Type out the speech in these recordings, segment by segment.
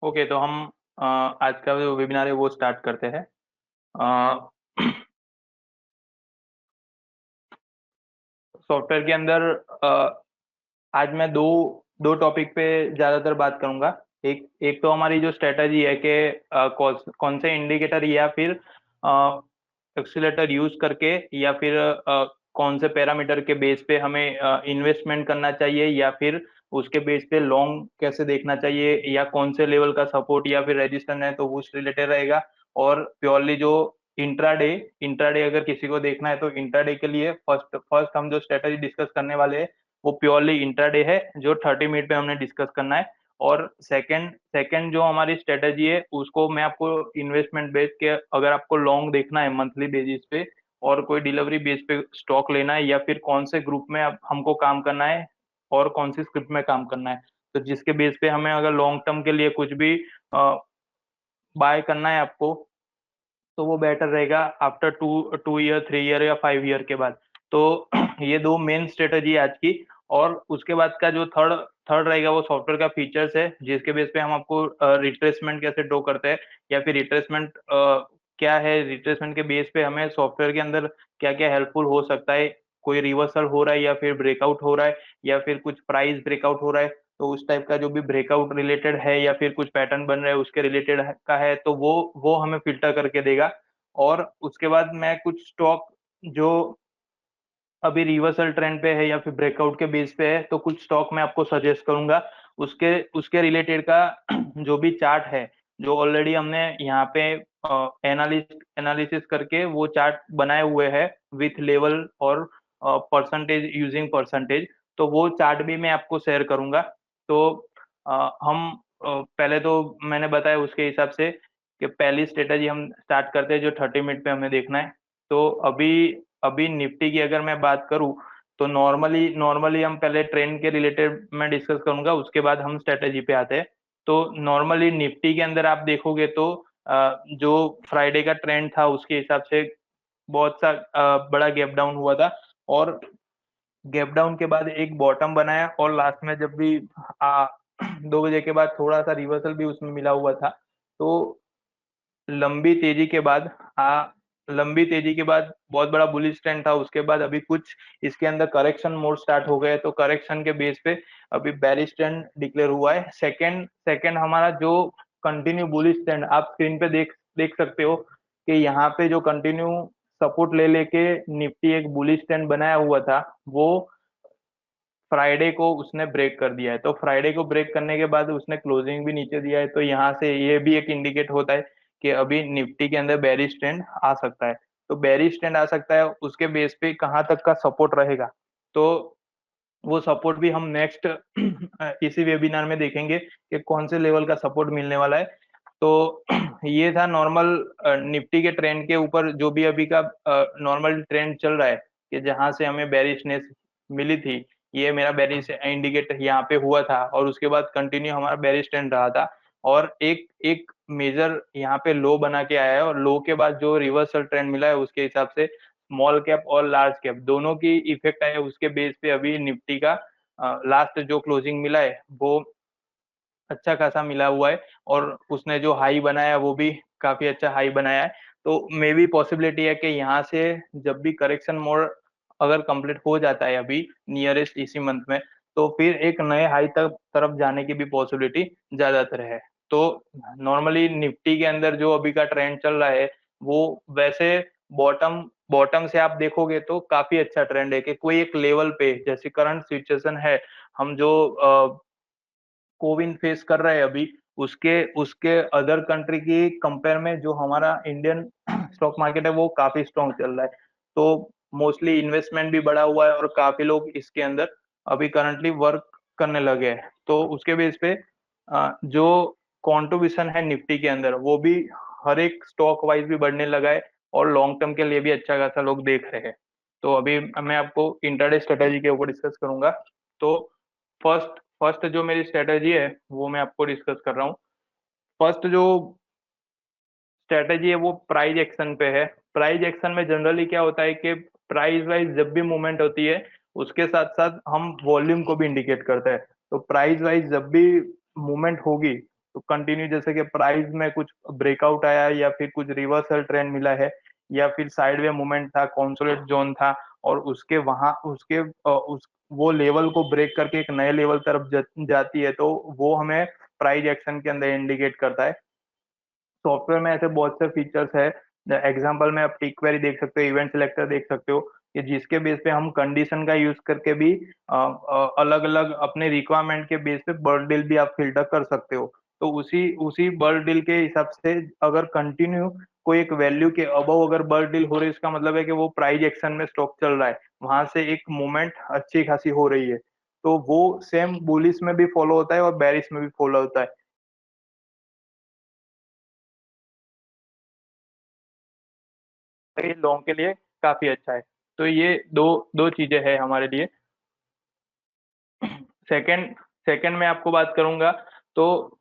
Okay, तो हम आज का जो वेबिनार है वो स्टार्ट करते हैं। सॉफ्टवेयर के अंदर आज मैं दो दो टॉपिक पे ज़्यादातर बात करूंगा। एक एक तो हमारी जो स्ट्रेटजी है कि कौन से इंडिकेटर या फिर एक्सीलेटर यूज करके या फिर कौन से पैरामीटर के बेस पे हमें इन्वेस्टमेंट करना चाहिए, या फिर उसके बेस पे लॉन्ग कैसे देखना चाहिए, या कौन से लेवल का सपोर्ट या फिर रेजिस्टेंस है तो उस रिलेटेड रहेगा। और प्योरली जो इंट्राडे इंट्राडे अगर किसी को देखना है तो इंट्राडे के लिए फर्स्ट फर्स्ट हम जो स्ट्रेटजी डिस्कस करने वाले हैं वो प्योरली इंट्राडे है, जो 30 मिनट पे हमने डिस्कस करना है। और सेकंड सेकंड जो हमारी स्ट्रेटजी है उसको मैं आपको इन्वेस्टमेंट बेस के, अगर आपको लॉन्ग देखना है मंथली बेसिस पे और कोई डिलीवरी बेस पे स्टॉक लेना है, या फिर कौन से ग्रुप में अब हमको काम करना है और कौन सी स्क्रिप्ट में काम करना है, तो जिसके बेस पे हमें अगर लॉन्ग टर्म के लिए कुछ भी बाय करना है आपको, तो वो बेटर रहेगा after two two year, 3 year या 5 ईयर के बाद। तो ये दो मेन स्ट्रेटजी है आज की। और उसके बाद का जो थर्ड थर्ड रहेगा वो सॉफ्टवेयर का फीचर्स है, जिसके बेस पे हम आपको रिट्रेसमेंट कैसे ड्रॉ करते हैं, या फिर रिट्रेसमेंट क्या है, रिट्रेसमेंट के बेस पे हमें सॉफ्टवेयर के अंदर क्या क्या हेल्पफुल हो सकता है, कोई रिवर्सल हो रहा है या फिर ब्रेकआउट हो रहा है, या फिर कुछ प्राइस ब्रेकआउट हो रहा है, तो उस टाइप का जो भी ब्रेकआउट रिलेटेड है या फिर कुछ पैटर्न बन रहा है उसके रिलेटेड का है, तो वो हमें फिल्टर करके देगा। और उसके बाद मैं कुछ स्टॉक जो अभी रिवर्सल ट्रेंड पे है या फिर ब्रेकआउट के बेस पे है, तो कुछ स्टॉक मैं आपको सजेस्ट करूंगा। उसके उसके रिलेटेड का जो भी चार्ट है, जो ऑलरेडी हमने यहाँ पे एनालिसिस करके वो चार्ट बनाए हुए हैं विथ लेवल और परसेंटेज, यूजिंग परसेंटेज, तो वो चार्ट भी मैं आपको शेयर करूंगा। तो हम पहले तो मैंने बताया उसके हिसाब से कि पहली स्ट्रेटजी हम स्टार्ट करते हैं जो 30 मिनट पे हमें देखना है। तो अभी अभी निफ्टी की अगर मैं बात करूं, तो नॉर्मली नॉर्मली हम पहले ट्रेंड के रिलेटेड मैं डिस्कस करूंगा, उसके बाद हम स्ट्रेटेजी पे आते हैं। तो नॉर्मली निफ्टी के अंदर आप देखोगे तो जो फ्राइडे का ट्रेंड था उसके हिसाब से बहुत सा बड़ा गैप डाउन हुआ था। और गैप डाउन के बाद एक बॉटम बनाया, और लास्ट में जब भी 2 बजे के बाद थोड़ा सा रिवर्सल भी उसमें मिला हुआ था। तो लंबी तेजी के बाद आ लंबी तेजी के बाद बहुत बड़ा बुलिश ट्रेंड था, उसके बाद अभी कुछ इसके अंदर करेक्शन मोड स्टार्ट हो गए, तो करेक्शन के बेस पे अभी बेरिश ट्रेंड डिक्लेयर हुआ है। सेकंड सेकंड हमारा जो कंटिन्यू बुलिश ट्रेंड आप स्क्रीन पे देख देख सकते हो कि यहाँ पे जो कंटिन्यू सपोर्ट ले लेके निफ्टी एक बुलिश ट्रेंड बनाया हुआ था, वो फ्राइडे को उसने ब्रेक कर दिया है। तो फ्राइडे को ब्रेक करने के बाद उसने क्लोजिंग भी नीचे दिया है, तो यहाँ से ये भी एक इंडिकेट होता है कि अभी निफ्टी के अंदर बेरिश ट्रेंड आ सकता है। तो बेरिश ट्रेंड आ सकता है, उसके बेस पे कहाँ तक का सपोर्ट रहेगा, तो वो सपोर्ट भी हम नेक्स्ट इसी वेबिनार में देखेंगे कि कौन से लेवल का सपोर्ट मिलने वाला है। तो ये था नॉर्मल निफ्टी के ट्रेंड के ऊपर जो भी अभी का नॉर्मल ट्रेंड चल रहा है, कि जहां से हमें बेरिशनेस मिली थी, ये मेरा बेरिश इंडिकेट यहाँ पे हुआ था, और उसके बाद कंटिन्यू हमारा बेरिश ट्रेंड रहा था। और एक एक मेजर यहाँ पे लो बना के आया है, और लो के बाद जो रिवर्सल ट्रेंड मिला है उसके हिसाब से स्मॉल कैप और लार्ज कैप दोनों की इफेक्ट आया है, उसके बेस पे अभी निफ्टी का लास्ट जो क्लोजिंग मिला है वो अच्छा खासा मिला हुआ है। और उसने जो हाई बनाया वो भी काफी अच्छा हाई बनाया है। तो मे भी पॉसिबिलिटी है कि यहाँ से जब भी करेक्शन मोड अगर कंप्लीट हो जाता है अभी नियरेस्ट इसी मंथ में, तो फिर एक नए हाई तक तरफ जाने की भी पॉसिबिलिटी ज्यादातर है। तो नॉर्मली निफ्टी के अंदर जो अभी का ट्रेंड चल रहा है वो वैसे बॉटम बॉटम से आप देखोगे तो काफी अच्छा ट्रेंड है, कि कोई एक लेवल पे जैसे करंट सिचुएशन है, हम जो कोविन फेस कर रहे हैं अभी, उसके उसके अदर कंट्री की कंपेयर में जो हमारा इंडियन स्टॉक मार्केट है वो काफी स्ट्रॉन्ग चल रहा है। तो मोस्टली इन्वेस्टमेंट भी बढ़ा हुआ है और काफी लोग इसके अंदर अभी करंटली वर्क करने लगे हैं। तो उसके बेस पे जो कंट्रीब्यूशन है निफ्टी के अंदर वो भी हर एक स्टॉक वाइज भी बढ़ने लगा है, और लॉन्ग टर्म के लिए भी अच्छा खासा लोग देख रहे हैं। तो अभी मैं आपको इंटरडे स्ट्रेटेजी के ऊपर डिस्कस करूंगा। तो फर्स्ट फर्स्ट जो मेरी स्ट्रेटेजी है वो मैं आपको डिस्कस कर रहा हूँ। फर्स्ट जो स्ट्रेटेजी है वो प्राइस एक्शन पे है। प्राइस एक्शन में जनरली क्या होता है कि प्राइस वाइज जब भी मूवमेंट होती है उसके साथ साथ हम वॉल्यूम को भी इंडिकेट करते हैं। तो प्राइस वाइज जब भी मूवमेंट होगी तो कंटिन्यू जैसे कि प्राइस में कुछ ब्रेकआउट आया या फिर कुछ रिवर्सल ट्रेंड मिला है या फिर साइडवे मूवमेंट था, कॉन्सोलेट जोन था, और उसके वहां उसके उस वो लेवल को ब्रेक करके एक नए लेवल तरफ जाती है, तो वो हमें प्राइस एक्शन के अंदर इंडिकेट करता है। सॉफ्टवेयर में ऐसे बहुत से फीचर्स है। एग्जांपल में आप टिक क्वेरी देख सकते हो, इवेंट सिलेक्टर देख सकते हो, कि जिसके बेस पे हम कंडीशन का यूज करके भी अलग अलग अपने रिक्वायरमेंट के बेस पे बर्ड डील भी आप फिल्टर कर सकते हो। तो उसी उसी बर्ड डील के हिसाब से अगर कंटिन्यू कोई एक वैल्यू के अबव अगर बर्ड डील हो रही है, इसका मतलब है कि वो प्राइस एक्शन में स्टॉक चल रहा है, वहां से एक मूवमेंट अच्छी खासी हो रही है। तो वो सेम बुलिश में भी फॉलो होता है और बेरिश में भी फॉलो होता है। तो ये लॉन्ग के लिए काफी अच्छा है। तो ये दो दो चीजें हैं हमारे लिए। सेकंड सेकंड मैं आपको बात करूंगा, तो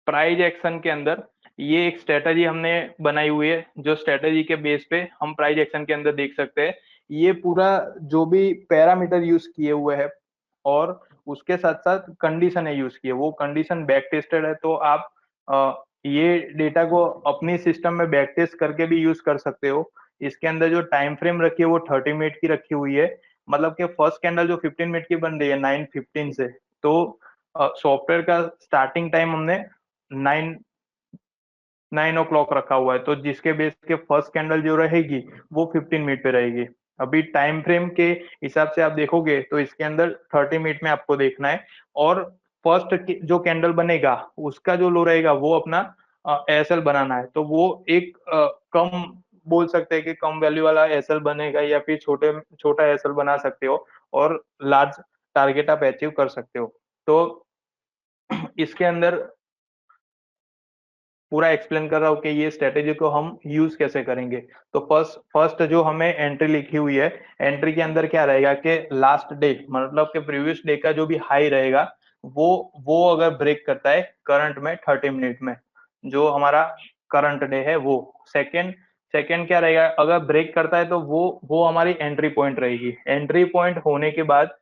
प्राइज एक्शन के अंदर ये एक स्ट्रेटजी हमने बनाई हुई है, जो स्ट्रेटजी के बेस पे हम प्राइज एक्शन के अंदर देख सकते हैं। ये पूरा जो भी पैरामीटर यूज किए हुए हैं और उसके साथ साथ कंडीशन है यूज किए, वो कंडीशन बैक टेस्टेड है, तो आप ये डेटा को अपनी सिस्टम में बैक टेस्ट करके भी यूज कर सकते हो। इसके अंदर जो टाइम फ्रेम रखी है वो 30 मिनट की रखी हुई है। मतलब कि फर्स्ट कैंडल जो 15 मिनट की बन रही है 9:15 से, तो सॉफ्टवेयर का स्टार्टिंग टाइम हमने 9 9 ओ क्लॉक रखा हुआ है, तो जिसके बेस के फर्स्ट कैंडल जो रहेगी वो 15 मिनट पे रहेगी। अभी टाइम फ्रेम के हिसाब से आप देखोगे तो इसके अंदर 30 मिनट में आपको देखना है, और फर्स्ट जो कैंडल बनेगा उसका जो लो रहेगा वो अपना एसएल बनाना है। तो वो एक कम बोल सकते हैं कि कम वैल्यू वाला एसएल बनेगा, या फिर छोटे छोटा एसएल बना सकते हो और लार्ज टारगेट आप अचीव कर सकते हो। तो इसके अंदर पूरा एक्सप्लेन कर रहा हूँ कि ये स्ट्रेटेजी को हम यूज कैसे करेंगे। तो फर्स्ट फर्स्ट जो हमें एंट्री लिखी हुई है, एंट्री के अंदर क्या रहेगा कि लास्ट डे मतलब कि प्रीवियस डे का जो भी हाई रहेगा वो अगर ब्रेक करता है करंट में 30 मिनट में, जो हमारा करंट डे है वो, सेकंड सेकंड क्या रहेगा, अगर ब्रेक करता है तो वो हमारी एंट्री पॉइंट रहेगी। एंट्री पॉइंट होने के बाद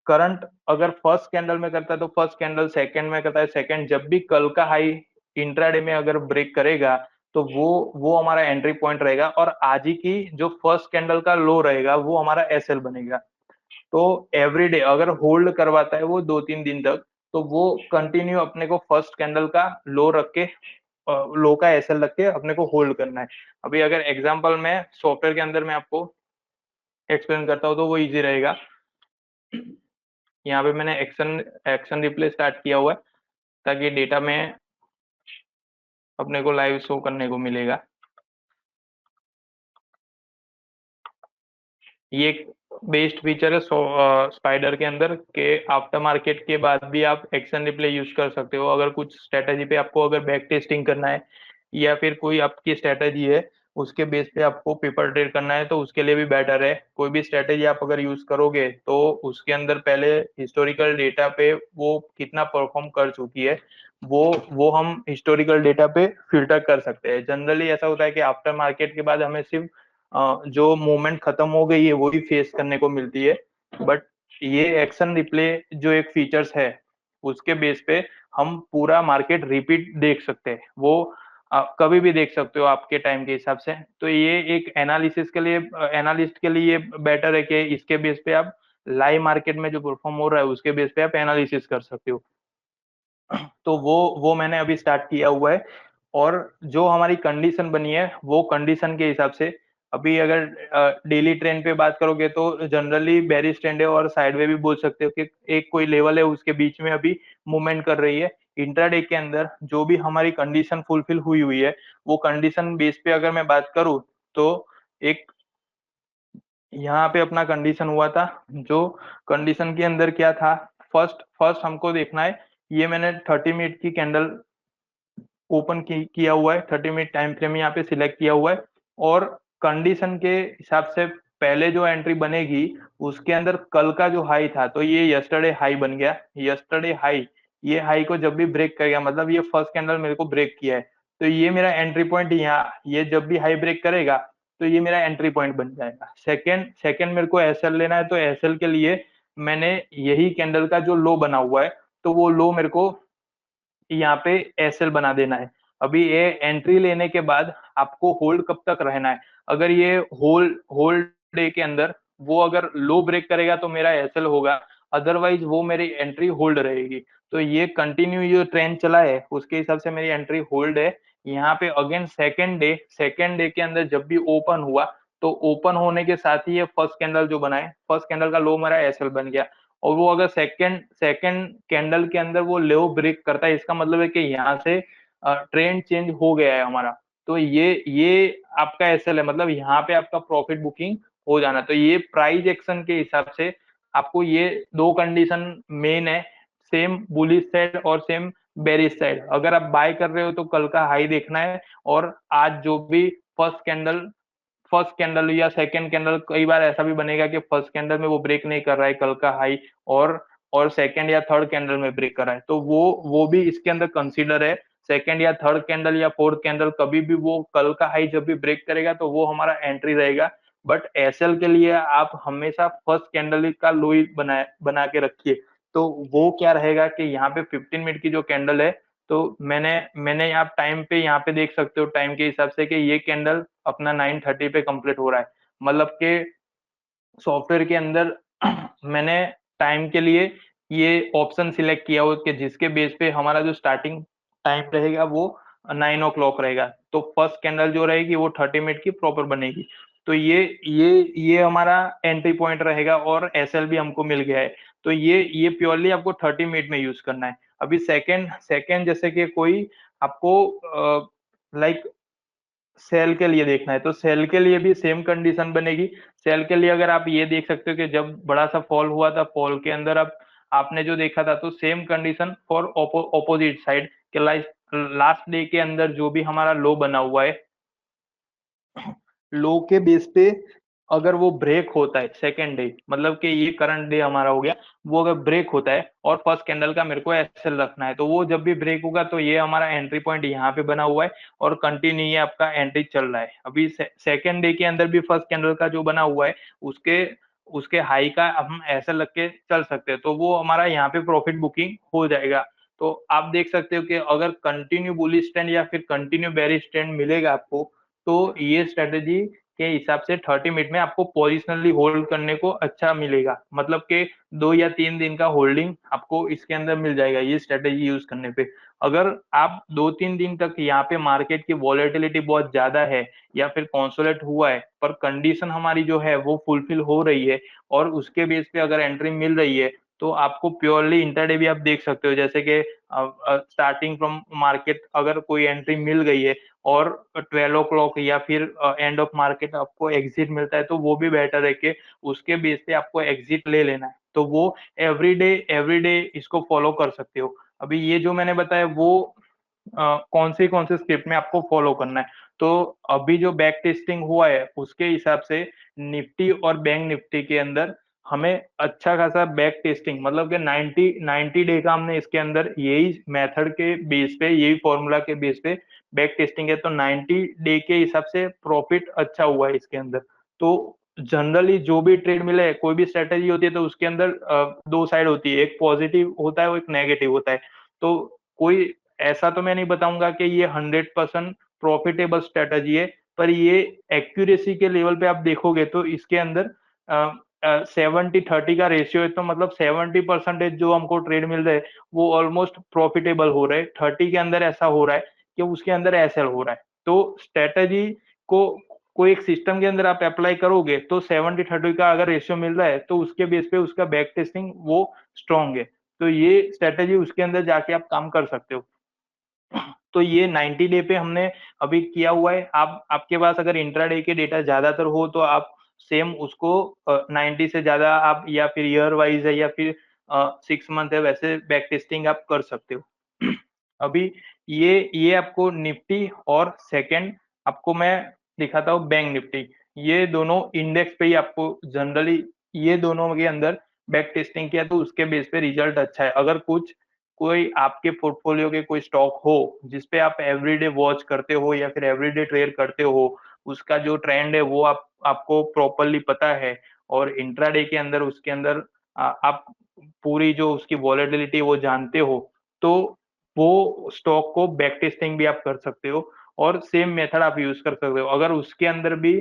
करंट अगर फर्स्ट कैंडल में करता है तो फर्स्ट कैंडल, सेकंड में करता है सेकंड, जब भी कल का हाई इंट्राडे में अगर ब्रेक करेगा तो वो हमारा एंट्री पॉइंट रहेगा, और आज ही की जो फर्स्ट कैंडल का लो रहेगा वो हमारा एसएल बनेगा। तो एवरीडे अगर होल्ड करवाता है वो 2 3 दिन तक, तो वो कंटिन्यू अपने को फर्स्ट कैंडल का लो रख के लो का एसएल रख के अपने को होल्ड करना है। अभी अगर एग्जांपल में सॉफ्टवेयर के अंदर मैं आपको एक्सप्लेन करता हूँ तो वो इजी रहेगा। यहाँ पे मैंने एक्शन एक्शन रिप्ले स्टार्ट किया हुआ है, ताकि डेटा में अपने को लाइव शो करने को मिलेगा। ये एक बेस्ट फीचर है स्पाइडर के अंदर के आफ्टर मार्केट के बाद भी आप एक्शन रिप्ले यूज कर सकते हो। अगर कुछ स्ट्रेटेजी पे आपको अगर बैक टेस्टिंग करना है या फिर कोई आपकी स्ट्रेटेजी है उसके बेस पे आपको पेपर ट्रेड करना है, तो उसके लिए भी बेटर है। कोई भी स्ट्रेटेजी आप अगर यूज करोगे तो उसके अंदर पहले हिस्टोरिकल डेटा पे वो कितना परफॉर्म कर चुकी है, वो हम हिस्टोरिकल डेटा पे फिल्टर कर सकते हैं। जनरली ऐसा होता है कि आफ्टर मार्केट के बाद हमें सिर्फ जो मूवमेंट खत्म हो गई है वो ही फेस करने को मिलती है। बट ये एक्शन रिप्ले जो एक फीचर्स है उसके बेस पे हम पूरा मार्केट रिपीट देख सकते हैं, वो कभी भी देख सकते हो आपके टाइम के हिसाब से। तो ये एक एनालिसिस के लिए एनालिस्ट के लिए बेटर है कि इसके बेस पे आप लाइव मार्केट में जो परफॉर्म हो रहा है उसके बेस पे आप एनालिसिस कर सकते हो। तो वो मैंने अभी स्टार्ट किया हुआ है, और जो हमारी कंडीशन बनी है वो कंडीशन के हिसाब से अभी अगर डेली ट्रेंड पे बात करोगे तो जनरली बेरिश ट्रेंड है, और साइडवे भी बोल सकते हो कि एक कोई लेवल है उसके बीच में अभी मूवमेंट कर रही है। इंट्राडे के अंदर जो भी हमारी कंडीशन फुलफिल हुई हुई है वो कंडीशन बेस पे अगर मैं बात करूं, तो एक यहाँ पे अपना कंडीशन हुआ था, जो कंडीशन के अंदर क्या था, फर्स्ट फर्स्ट हमको देखना है। ये मैंने 30 मिनट की कैंडल ओपन किया हुआ है, 30 मिनट टाइम फ्रेम यहाँ पे सिलेक्ट किया हुआ है, और कंडीशन के हिसाब से पहले जो एंट्री बनेगी उसके अंदर कल का जो हाई था, तो ये यस्टरडे हाई बन गया। यस्टरडे हाई, ये हाई को जब भी ब्रेक करेगा, मतलब ये फर्स्ट कैंडल मेरे को ब्रेक किया है, तो ये मेरा एंट्री पॉइंट यहाँ, ये जब भी हाई ब्रेक करेगा तो ये मेरा एंट्री पॉइंट बन जाएगा। सेकेंड सेकेंड मेरे को एसएल लेना है, तो एसएल के लिए मैंने यही कैंडल का जो लो बना हुआ है, तो वो लो मेरे को यहाँ पे एसएल बना देना है। अभी ये एंट्री लेने के बाद आपको होल्ड कब तक रहना है? अगर ये होल्ड होल्ड डे के अंदर वो अगर लो ब्रेक करेगा तो मेरा एसएल होगा, अदरवाइज वो मेरी एंट्री होल्ड रहेगी। तो ये कंटिन्यू जो ट्रेंड चला है उसके हिसाब से मेरी एंट्री होल्ड है। यहाँ पे अगेन सेकेंड डे के अंदर जब भी ओपन हुआ तो ओपन होने के साथ ही ये फर्स्ट कैंडल जो बना है, फर्स्ट कैंडल का लो मेरा एसएल बन गया। और वो अगर सेकंड सेकंड कैंडल के अंदर वो लो ब्रेक करता है, इसका मतलब है कि यहाँ से ट्रेंड चेंज हो गया है हमारा। तो ये आपका एसएल है, मतलब यहाँ पे आपका प्रॉफिट बुकिंग हो जाना। तो ये प्राइस एक्शन के हिसाब से आपको ये दो कंडीशन मेन है, सेम बुलिश साइड और सेम बेरिश साइड। अगर आप बाय कर रहे हो तो कल का हाई देखना है, और आज जो भी फर्स्ट कैंडल या सेकंड कैंडल, कई बार ऐसा भी बनेगा कि फर्स्ट कैंडल में वो ब्रेक नहीं कर रहा है कल का हाई, और सेकंड या थर्ड कैंडल में ब्रेक कर रहा है, तो वो भी इसके अंदर कंसीडर है। सेकंड या थर्ड कैंडल या फोर्थ कैंडल कभी भी वो कल का हाई जब भी ब्रेक करेगा तो वो हमारा एंट्री रहेगा। बट एसएल के लिए आप हमेशा फर्स्ट कैंडल का लो ही बना के रखिए। तो वो क्या रहेगा कि यहाँ पे 15 मिनट की जो कैंडल है, तो मैंने आप टाइम पे यहाँ पे देख सकते हो टाइम के हिसाब से कि ये कैंडल अपना 9:30 पे कंप्लीट हो रहा है। मतलब कि सॉफ्टवेयर के अंदर मैंने टाइम के लिए ये ऑप्शन सिलेक्ट किया हो कि जिसके बेस पे हमारा जो स्टार्टिंग टाइम रहेगा वो 9 o'clock रहेगा। तो फर्स्ट कैंडल जो रहेगी वो 30 मिनट की प्रॉपर बनेगी। तो ये हमारा एंट्री पॉइंट रहेगा, और एसएल भी हमको मिल गया है। तो ये प्योरली आपको 30 मिनट में यूज करना है। अभी सेकंड सेकंड जैसे कि कोई आपको लाइक सेल के लिए देखना है, तो सेल के लिए भी सेम कंडीशन बनेगी। सेल के लिए अगर आप ये देख सकते हो कि जब बड़ा सा फॉल हुआ था, फॉल के अंदर आप आपने जो देखा था, तो same condition for opposite side के लास्ट डे के अंदर जो भी हमारा लो बना हुआ है, लो के बेस पे अगर वो ब्रेक होता है सेकेंड डे, मतलब कि ये करंट डे हमारा हो गया, वो अगर ब्रेक होता है और फर्स्ट कैंडल का मेरे को एसएल रखना है, तो वो जब भी ब्रेक होगा तो ये हमारा एंट्री पॉइंट यहाँ पे बना हुआ है और कंटिन्यू ये आपका एंट्री चल रहा है। अभी सेकेंड डे के अंदर भी फर्स्ट कैंडल का जो बना हुआ है उसके उसके हाई का हम ऐसे लग के चल सकते हैं, तो वो हमारा यहाँ पे प्रॉफिट बुकिंग हो जाएगा। तो आप देख सकते हो कि अगर कंटिन्यू बुलिश ट्रेंड या फिर कंटिन्यू बेरिश ट्रेंड मिलेगा आपको, तो ये स्ट्रेटेजी के हिसाब से 30 मिनट में आपको पोजिशनली होल्ड करने को अच्छा मिलेगा। मतलब कि 2 या 3 दिन का होल्डिंग आपको इसके अंदर मिल जाएगा ये स्ट्रेटेजी यूज करने पे। अगर आप 2-3 दिन तक यहाँ पे मार्केट की वॉलेटिलिटी बहुत ज्यादा है या फिर कॉन्सोलेट हुआ है, पर कंडीशन हमारी जो है वो फुलफिल हो रही है और उसके बेस पे अगर एंट्री मिल रही है, तो आपको प्योरली इंटरडे भी आप देख सकते हो। जैसे कि स्टार्टिंग फ्रॉम मार्केट अगर कोई एंट्री मिल गई है और 12 o'clock या फिर एंड ऑफ मार्केट आपको एग्जिट मिलता है, तो वो भी बेटर है कि उसके बेस पे आपको एग्जिट ले लेना है। तो वो एवरीडे इसको फॉलो कर सकते हो। अभी ये जो मैंने बताया वो कौन से स्क्रिप्ट में आपको फॉलो करना है। तो अभी जो बैक टेस्टिंग हुआ है उसके हिसाब से निफ्टी और बैंक निफ्टी के अंदर हमें अच्छा खासा बैक टेस्टिंग, मतलब कि 90 डे का हमने इसके अंदर यही मेथड के बेस पे, यही फॉर्मूला के बेस पे बैक टेस्टिंग है, तो 90 डे के हिसाब से प्रॉफिट अच्छा हुआ है इसके अंदर। तो जनरली जो भी ट्रेड मिले, कोई भी स्ट्रेटेजी होती है तो उसके अंदर दो साइड होती है, एक पॉजिटिव होता है और एक नेगेटिव होता है। तो कोई ऐसा तो मैं नहीं बताऊंगा कि ये 100% प्रॉफिटेबल स्ट्रेटेजी है, पर ये एक्यूरेसी के लेवल पे आप देखोगे तो इसके अंदर 70-30 का रेशियो है, तो मतलब 70% जो हमको ट्रेड मिल रहे हैं वो ऑलमोस्ट प्रॉफिटेबल हो रहे हैं। 30 के अंदर ऐसा हो रहा है कि उसके अंदर एसएल हो रहा है। तो स्ट्रेटेजी को कोई एक सिस्टम के अंदर आप अप्लाई करोगे तो 70-30 का अगर रेशियो मिल रहा है तो उसके बेस पे उसका बैक टेस्टिंग वो स्ट्रॉन्ग है। तो ये स्ट्रेटेजी उसके अंदर जाके आप काम कर सकते हो। तो ये 90 डे पे हमने अभी किया हुआ है। आप आपके पास अगर इंट्राडे के डेटा ज्यादातर हो तो आप सेम उसको 90 से ज्यादा आप, या फिर ईयर वाइज है या फिर 6 मंथ है, वैसे बैक टेस्टिंग आप कर सकते हो। अभी ये आपको निफ्टी, और सेकंड आपको मैं दिखाता हूँ बैंक निफ्टी। ये दोनों इंडेक्स पे ही आपको जनरली ये दोनों के अंदर बैक टेस्टिंग किया तो उसके बेस पे रिजल्ट अच्छा है। अगर कोई आपके पोर्टफोलियो के कोई स्टॉक हो जिसपे आप एवरीडे वॉच करते हो या फिर एवरीडे ट्रेड करते हो, उसका जो ट्रेंड है वो आपको प्रॉपरली पता है, और इंट्राडे के अंदर उसके अंदर आप पूरी जो उसकी वॉलेटिलिटी वो जानते हो, तो वो स्टॉक को बैक टेस्टिंग भी आप कर सकते हो, और सेम मेथड आप यूज कर सकते हो। अगर उसके अंदर भी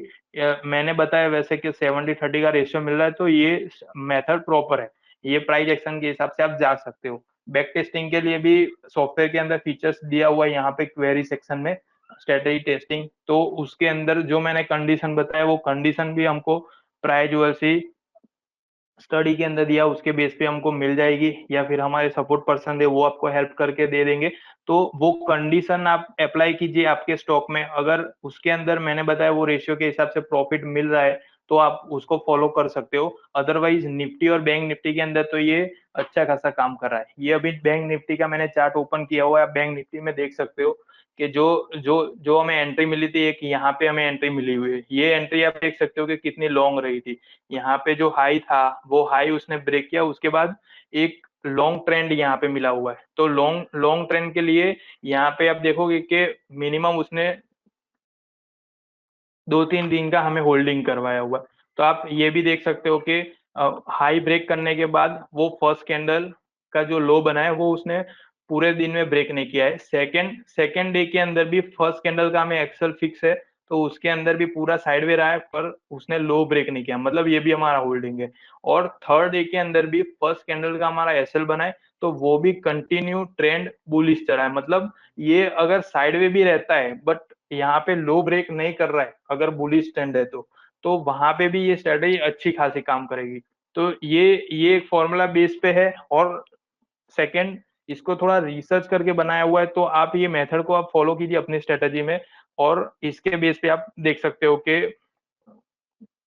मैंने बताया वैसे कि 70-30 का रेशियो मिल रहा है, तो ये मेथड प्रॉपर है, ये प्राइस एक्शन के हिसाब से आप जा सकते हो। बैक टेस्टिंग के लिए भी सॉफ्टवेयर के अंदर फीचर्स दिया हुआ है यहाँ पे क्वेरी सेक्शन में, स्ट्रेटेजी टेस्टिंग, तो उसके अंदर जो मैंने कंडीशन बताया वो कंडीशन भी हमको प्राइस यूएससी स्टडी के अंदर दिया, उसके बेस पे हमको मिल जाएगी, या फिर हमारे सपोर्ट पर्सन है वो आपको हेल्प करके दे देंगे। तो वो कंडीशन आप अप्लाई कीजिए आपके स्टॉक में, अगर उसके अंदर मैंने बताया वो रेशियो के हिसाब से प्रॉफिट मिल रहा है तो आप उसको फॉलो कर सकते हो। अदरवाइज निफ्टी और बैंक निफ्टी के अंदर तो ये अच्छा खासा काम कर रहा है। ये अभी बैंक निफ्टी का मैंने चार्ट ओपन किया हुआ है, आप बैंक निफ्टी में देख सकते हो कि जो जो जो हमें एंट्री मिली थी, एक यहाँ पे हमें एंट्री मिली हुई है, ये एंट्री आप देख सकते हो कि कितनी लॉन्ग रही थी। यहाँ पे जो हाई था वो हाई उसने ब्रेक किया, उसके बाद एक लॉन्ग ट्रेंड यहाँ पे मिला हुआ है। तो लॉन्ग लॉन्ग ट्रेंड के लिए यहाँ पे आप देखोगे कि मिनिमम उसने 2-3 दिन का हमें होल्डिंग करवाया हुआ। तो आप ये भी देख सकते हो कि हाई ब्रेक करने के बाद वो फर्स्ट कैंडल का जो लो बना है वो उसने पूरे दिन में ब्रेक नहीं किया है। सेकंड सेकंड डे के अंदर भी फर्स्ट कैंडल का हमें एक्सेल फिक्स है, तो उसके अंदर भी पूरा साइडवे रहा है, पर उसने लो ब्रेक नहीं किया, मतलब ये भी हमारा होल्डिंग है। और थर्ड डे के अंदर भी फर्स्ट कैंडल का हमारा एसएल बना है, तो वो भी कंटिन्यू ट्रेंड बुलिश चला है। मतलब ये अगर साइडवे भी रहता है बट यहाँ पे लो ब्रेक नहीं कर रहा है, अगर बुलिश ट्रेंड है तो वहां पे भी ये स्ट्रेटेजी अच्छी खासी काम करेगी। तो ये एक फॉर्मूला बेस पे है, और सेकंड इसको थोड़ा रिसर्च करके बनाया हुआ है, तो आप ये मेथड को आप फॉलो कीजिए अपनी स्ट्रेटेजी में, और इसके बेस पे आप देख सकते हो कि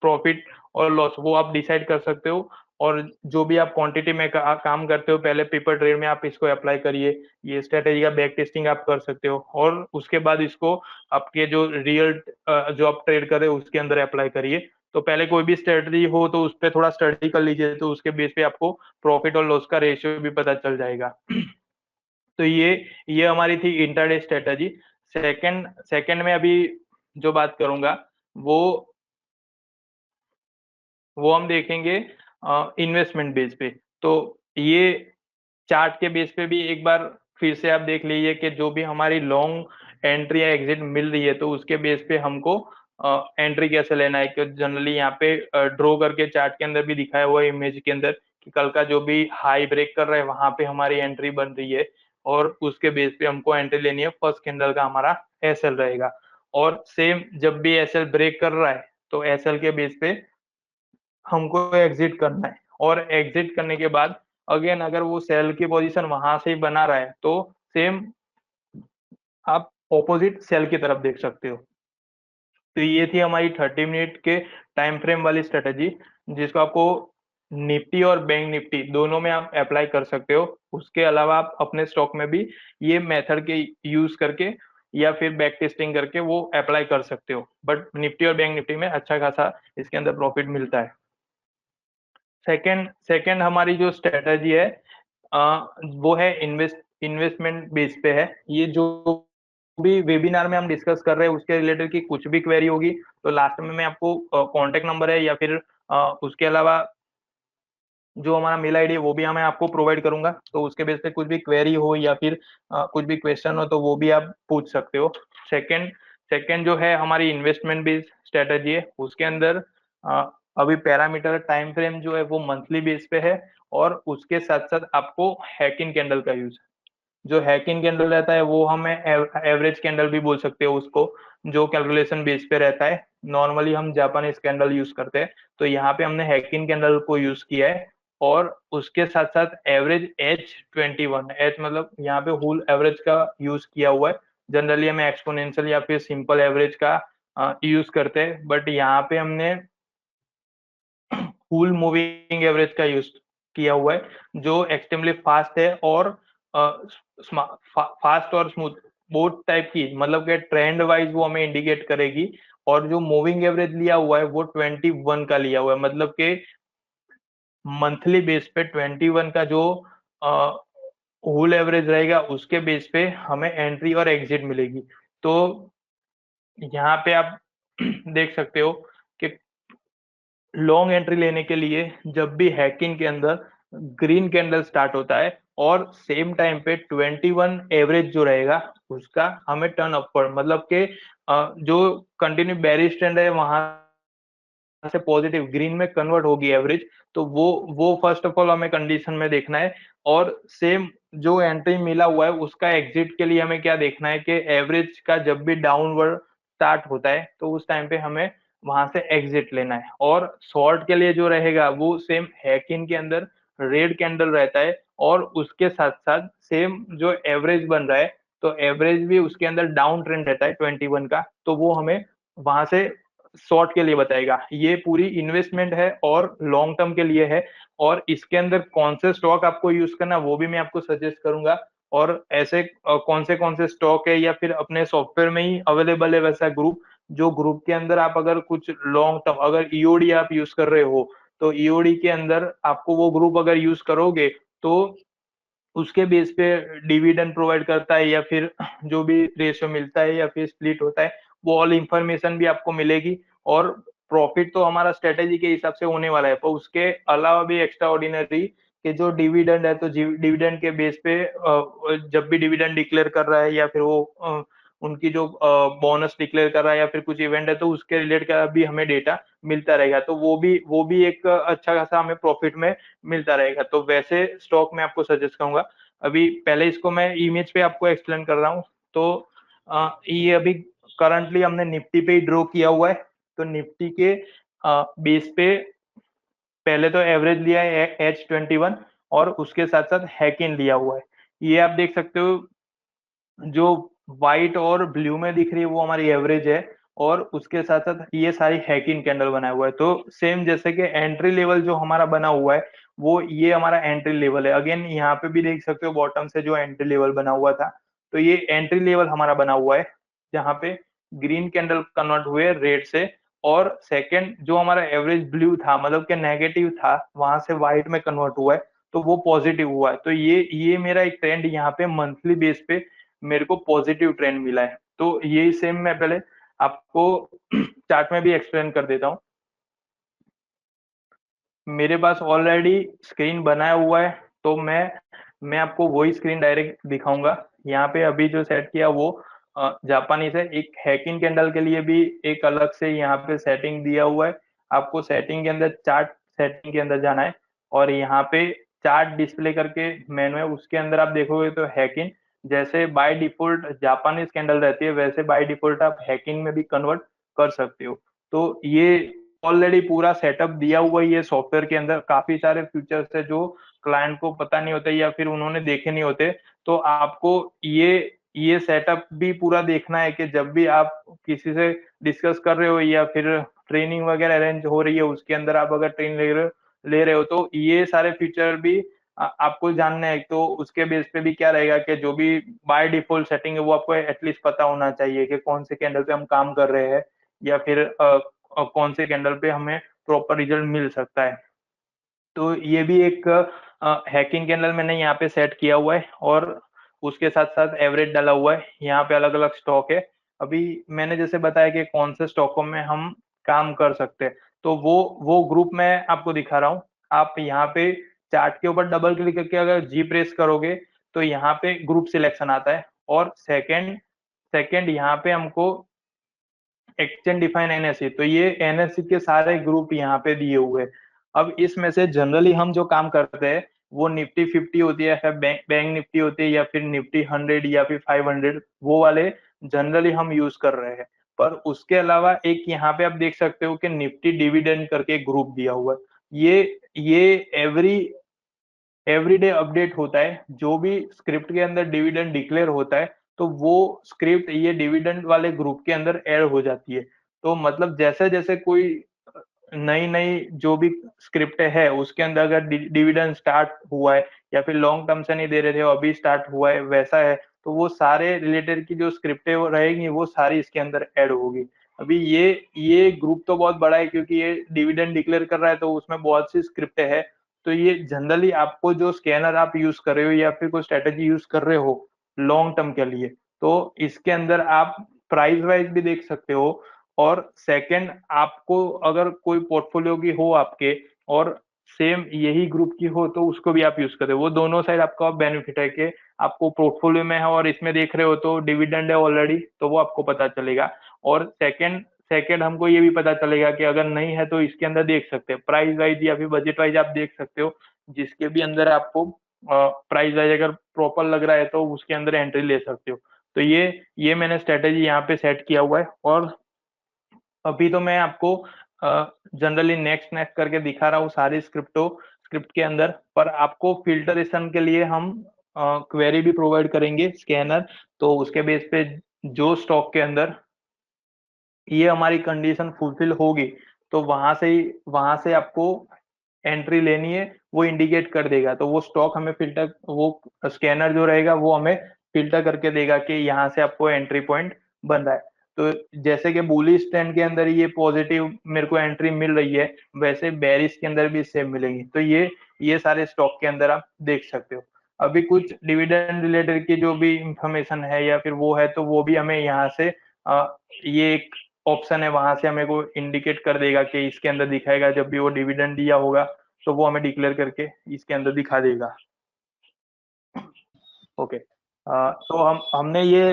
प्रॉफिट और लॉस वो आप डिसाइड कर सकते हो। और जो भी आप क्वांटिटी में काम करते हो पहले पेपर ट्रेड में आप इसको अप्लाई करिए, ये स्ट्रेटेजी का बैक टेस्टिंग आप कर सकते हो, और उसके बाद इसको आपके जो रियल जो आप ट्रेड कर रहे हो उसके अंदर अप्लाई करिए। तो पहले कोई भी स्ट्रेटेजी हो तो उस पर थोड़ा स्टडी कर लीजिए, तो उसके बेस पे आपको प्रॉफिट और लॉस का रेशियो भी पता चल जाएगा। तो ये हमारी थी इंटरडे स्ट्रेटेजी। सेकंड सेकंड में अभी जो बात करूंगा वो वो हम देखेंगे इन्वेस्टमेंट बेस पे। तो ये चार्ट के बेस पे भी एक बार फिर से आप देख लीजिए कि जो भी हमारी लॉन्ग एंट्री या एग्जिट मिल रही है तो उसके बेस पे हमको एंट्री कैसे लेना है, कि जनरली यहाँ पे ड्रॉ करके चार्ट के अंदर भी दिखाया हुआ है इमेज के अंदर, कि कल का जो भी हाई ब्रेक कर रहा है वहां पे हमारी एंट्री बन रही है, और उसके बेस पे हमको एंट्री लेनी है, फर्स्ट कैंडल का हमारा एसएल रहेगा। और सेम जब भी एसएल ब्रेक कर रहा है तो एसएल के बेस पे हमको एग्जिट करना है, और एग्जिट करने के बाद अगेन अगर वो सेल की पोजीशन वहां से ही बना रहा है तो सेम आप ऑपोजिट सेल की तरफ देख सकते हो। तो ये थी हमारी 30 मिनट के टाइम फ्रेम वाली स्ट्रेटेजी, जिसको आपको निफ्टी और बैंक निफ्टी दोनों में आप अप्लाई कर सकते हो। उसके अलावा आप अपने स्टॉक में भी ये मेथड के यूज करके या फिर बैक टेस्टिंग करके वो अप्लाई कर सकते हो, बट निफ्टी और बैंक निफ्टी में अच्छा खासा इसके अंदर प्रॉफिट मिलता है। सेकंड सेकंड हमारी जो स्ट्रेटजी है वो है इन्वेस्टमेंट बेस पे है। ये जो भी वेबिनार में हम डिस्कस कर रहे हैं उसके रिलेटेड की कुछ भी क्वेरी होगी तो लास्ट में मैं आपको कांटेक्ट नंबर है या फिर उसके अलावा जो हमारा मेल आईडी है वो भी मैं आपको प्रोवाइड करूंगा, तो उसके बेस पे कुछ भी क्वेरी हो या फिर कुछ भी क्वेश्चन हो तो वो भी आप पूछ सकते हो। सेकंड सेकंड जो है हमारी इन्वेस्टमेंट बेस्ड स्ट्रेटजी है, उसके अंदर अभी पैरामीटर टाइम फ्रेम जो है वो मंथली बेस पे है, और उसके साथ साथ आपको हैकिंग कैंडल का यूज, जो हैकिंग कैंडल रहता है वो हमें एवरेज कैंडल भी बोल सकते हो उसको, जो कैलकुलेशन बेस पे रहता है। नॉर्मली हम जापानीज कैंडल यूज करते हैं, तो यहाँ पे हमने हैकिंग कैंडल को यूज किया है। और उसके साथ साथ एवरेज H21, एच मतलब यहाँ पे होल एवरेज का यूज किया हुआ है। जनरली हमें एक्सपोनेंशियल या फिर सिंपल एवरेज का यूज करते हैं, बट यहाँ पे हमने फुल मूविंग एवरेज का यूज किया हुआ है, जो एक्सट्रीमली फास्ट है और फास्ट और स्मूथ बोथ टाइप की, मतलब कि ट्रेंड वाइज वो हमें इंडिकेट करेगी। और जो मूविंग एवरेज लिया हुआ है वो 21 का लिया हुआ है, मतलब कि मंथली बेस पे 21 का जो होल एवरेज रहेगा उसके बेस पे हमें एंट्री और एग्जिट मिलेगी। तो यहाँ पे आप देख सकते हो कि लॉन्ग एंट्री लेने के लिए जब भी हैकिंग के अंदर ग्रीन कैंडल स्टार्ट होता है और सेम टाइम पे 21 एवरेज जो रहेगा उसका हमें टर्न अपवर्ड, मतलब कि जो कंटिन्यू बेरिश ट्रेंड है वहां से पॉजिटिव ग्रीन में कन्वर्ट होगी एवरेज, तो वो फर्स्ट ऑफ ऑल हमें कंडीशन में देखना है। और सेम जो एंट्री मिला हुआ है उसका एग्जिट के लिए हमें क्या देखना है कि एवरेज का जब भी डाउनवर्ड स्टार्ट होता है तो उस टाइम पे हमें वहां से एग्जिट लेना है। और शॉर्ट के लिए जो रहेगा वो सेम हैकिन के अंदर रेड कैंडल रहता है, और उसके साथ साथ सेम जो एवरेज बन रहा है तो एवरेज भी उसके अंदर डाउन ट्रेंड रहता है 21 का, तो वो हमें वहां से शॉर्ट के लिए बताएगा। ये पूरी इन्वेस्टमेंट है और लॉन्ग टर्म के लिए है, और इसके अंदर कौन से स्टॉक आपको यूज करना वो भी मैं आपको सजेस्ट करूंगा। और ऐसे कौन से स्टॉक है या फिर अपने सॉफ्टवेयर में ही अवेलेबल है वैसा ग्रुप, जो ग्रुप के अंदर आप अगर कुछ लॉन्ग टर्म अगर ईओडी आप यूज कर रहे हो तो ईओडी के अंदर आपको वो ग्रुप अगर यूज करोगे तो उसके बेस पे डिविडेंड प्रोवाइड करता है, या फिर जो भी रेशियो मिलता है या फिर स्प्लिट होता है वो ऑल इंफॉर्मेशन भी आपको मिलेगी। और प्रॉफिट तो हमारा स्ट्रेटेजी के हिसाब से होने वाला है, पर उसके अलावा भी एक्स्ट्रा ऑर्डिनरी के जो डिविडेंड है तो डिविडेंड के बेस पे जब भी डिविडेंड डिक्लेयर कर रहा है या फिर वो उनकी जो बोनस डिक्लेयर कर रहा है या फिर कुछ इवेंट है तो उसके रिलेटेड का भी हमें डेटा मिलता रहेगा, तो वो भी एक अच्छा खासा हमें प्रॉफिट में मिलता रहेगा। तो वैसे स्टॉक मैं आपको सजेस्ट करूंगा। अभी पहले इसको मैं इमेज पे आपको एक्सप्लेन कर रहा हूँ। तो ये अभी करंटली हमने निफ्टी पे ही ड्रॉ किया हुआ है। तो निफ्टी के बेस पे पहले तो एवरेज लिया है H21, और उसके साथ साथ हैकिन लिया हुआ है। ये आप देख सकते हो जो व्हाइट और ब्लू में दिख रही है वो हमारी एवरेज है, और उसके साथ साथ ये सारी हैकिंग कैंडल बना हुआ है। तो सेम जैसे कि एंट्री लेवल जो हमारा बना हुआ है वो ये हमारा एंट्री लेवल है। अगेन यहाँ पे भी देख सकते हो बॉटम से जो एंट्री लेवल बना हुआ था, तो ये एंट्री लेवल हमारा बना हुआ है जहाँ पे ग्रीन कैंडल कन्वर्ट हुए रेड से। और सेकंड जो हमारा एवरेज ब्लू था मतलब कि नेगेटिव था वहां से व्हाइट में कन्वर्ट हुआ है, तो वो पॉजिटिव हुआ है। तो ये मेरा एक ट्रेंड यहाँ पे मंथली बेस पे मेरे को पॉजिटिव ट्रेंड मिला है। तो यही सेम मैं पहले आपको चार्ट में भी एक्सप्लेन कर देता हूँ। मेरे पास ऑलरेडी स्क्रीन बनाया हुआ है, तो मैं आपको वही स्क्रीन डायरेक्ट दिखाऊंगा। यहाँ पे अभी जो सेट किया वो जापानीज है। एक हैकिंग कैंडल के लिए भी एक अलग से यहाँ पे सेटिंग दिया हुआ है। आपको सेटिंग के अंदर चार्ट सेटिंग के अंदर जाना है, और यहाँ पे चार्ट डिस्प्ले करके मेनू है उसके अंदर आप देखोगे तो हैकिंग जैसे बाय डिफॉल्ट जापानीज कैंडल रहती है वैसे बाय डिफॉल्ट आप हैकिंग में भी कन्वर्ट कर सकते हो। तो ये ऑलरेडी पूरा सेटअप दिया हुआ ही है सॉफ्टवेयर के अंदर। काफी सारे फीचर्स है जो क्लाइंट को पता नहीं होते या फिर उन्होंने देखे नहीं होते। तो आपको ये सेटअप भी पूरा देखना है कि जब भी आप किसी से डिस्कस कर रहे हो या फिर ट्रेनिंग वगैरह अरेंज हो रही है उसके अंदर आप अगर ट्रेन ले रहे हो तो ये सारे फीचर भी आपको जानना है। तो उसके बेस पे भी क्या रहेगा कि जो भी बाय डिफॉल्ट सेटिंग है वो आपको एटलीस्ट पता होना चाहिए कि कौन से कैंडल पे हम काम कर रहे हैं, या फिर कौन से कैंडल पे हमें प्रॉपर रिजल्ट मिल सकता है। तो ये भी एक हैकिंग कैंडल मैंने यहाँ पे सेट किया हुआ है, और उसके साथ साथ एवरेज डाला हुआ है। यहाँ पे अलग अलग स्टॉक है। अभी मैंने जैसे बताया कि कौन से स्टॉकों में हम काम कर सकते हैं, तो वो ग्रुप मैं आपको दिखा रहा हूँ। आप यहाँ पे चार्ट के ऊपर डबल क्लिक करके अगर जी प्रेस करोगे तो यहाँ पे ग्रुप सिलेक्शन आता है, और सेकंड सेकंड यहाँ पे हमको एक्सचेंज डिफाइन एनएससी, तो ये एनएससी के सारे ग्रुप यहाँ पे दिए हुए हैं। अब इसमें से जनरली हम जो काम करते हैं वो निफ्टी 50 होती है, फिर बैंक निफ्टी होती है, या फिर निफ्टी 100 या फिर 500, वो वाले जनरली हम यूज कर रहे हैं। पर उसके अलावा एक यहाँ पे आप देख सकते हो कि निफ्टी डिविडेंड करके ग्रुप दिया हुआ है। ये एवरी एवरीडे अपडेट होता है। जो भी स्क्रिप्ट के अंदर डिविडेंड डिक्लेयर होता है तो वो स्क्रिप्ट ये डिविडेंड वाले ग्रुप के अंदर ऐड हो जाती है। तो मतलब जैसे जैसे कोई नई नई जो भी स्क्रिप्ट है उसके अंदर अगर डिविडेंड स्टार्ट हुआ है या फिर लॉन्ग टर्म से नहीं दे रहे थे अभी स्टार्ट हुआ है वैसा है, तो वो सारे रिलेटेड की जो स्क्रिप्टें वो रहेंगी वो सारी इसके अंदर ऐड होगी। अभी ये ग्रुप तो बहुत बड़ा है क्योंकि ये डिविडेंड डिक्लेयर कर रहा है तो उसमें बहुत सी स्क्रिप्टें है। तो ये जनरली आपको जो स्कैनर आप यूज कर रहे हो या फिर कोई स्ट्रेटेजी यूज कर रहे हो लॉन्ग टर्म के लिए, तो इसके अंदर आप प्राइस वाइज भी देख सकते हो। और सेकंड आपको अगर कोई पोर्टफोलियो की हो आपके और सेम यही ग्रुप की हो तो उसको भी आप यूज करें। वो दोनों साइड आपका बेनिफिट है कि आपको पोर्टफोलियो में है और इसमें देख रहे हो तो डिविडेंड है ऑलरेडी, तो वो आपको पता चलेगा। और सेकंड सेकंड हमको ये भी पता चलेगा कि अगर नहीं है तो इसके अंदर देख सकते हैं प्राइस वाइज या फिर बजट वाइज आप देख सकते हो, जिसके भी अंदर आपको प्राइस वाइज अगर प्रॉपर लग रहा है तो उसके अंदर एंट्री ले सकते हो। तो ये मैंने स्ट्रेटेजी यहाँ पे सेट किया हुआ है। और अभी तो मैं आपको जनरली नेक्स्ट नेक्स्ट करके दिखा रहा हूँ सारी स्क्रिप्ट के अंदर, पर आपको फिल्टरेशन के लिए हम क्वेरी भी प्रोवाइड करेंगे स्कैनर। तो उसके बेस पे जो स्टॉक के अंदर ये हमारी कंडीशन फुलफिल होगी तो वहां से आपको एंट्री लेनी है, वो इंडिकेट कर देगा। तो वो स्टॉक हमें फिल्टर, वो स्कैनर जो रहेगा वो हमें फिल्टर करके देगा कि यहाँ से आपको एंट्री पॉइंट बन रहा है। तो जैसे कि बुलिश ट्रेंड के अंदर ये पॉजिटिव मेरे को एंट्री मिल रही है, वैसे बेरिश के अंदर भी सेम मिलेंगी। तो ये सारे स्टॉक के अंदर आप देख सकते हो। अभी कुछ डिविडेंड रिलेटेड की जो भी इंफॉर्मेशन है या फिर वो है तो वो भी हमें यहाँ से ये एक ऑप्शन है, वहां से हमें को इंडिकेट कर देगा कि इसके अंदर दिखाएगा जब भी वो डिविडेंड दिया होगा तो वो हमें डिक्लेयर करके इसके अंदर दिखा देगा। ओके। तो हमने ये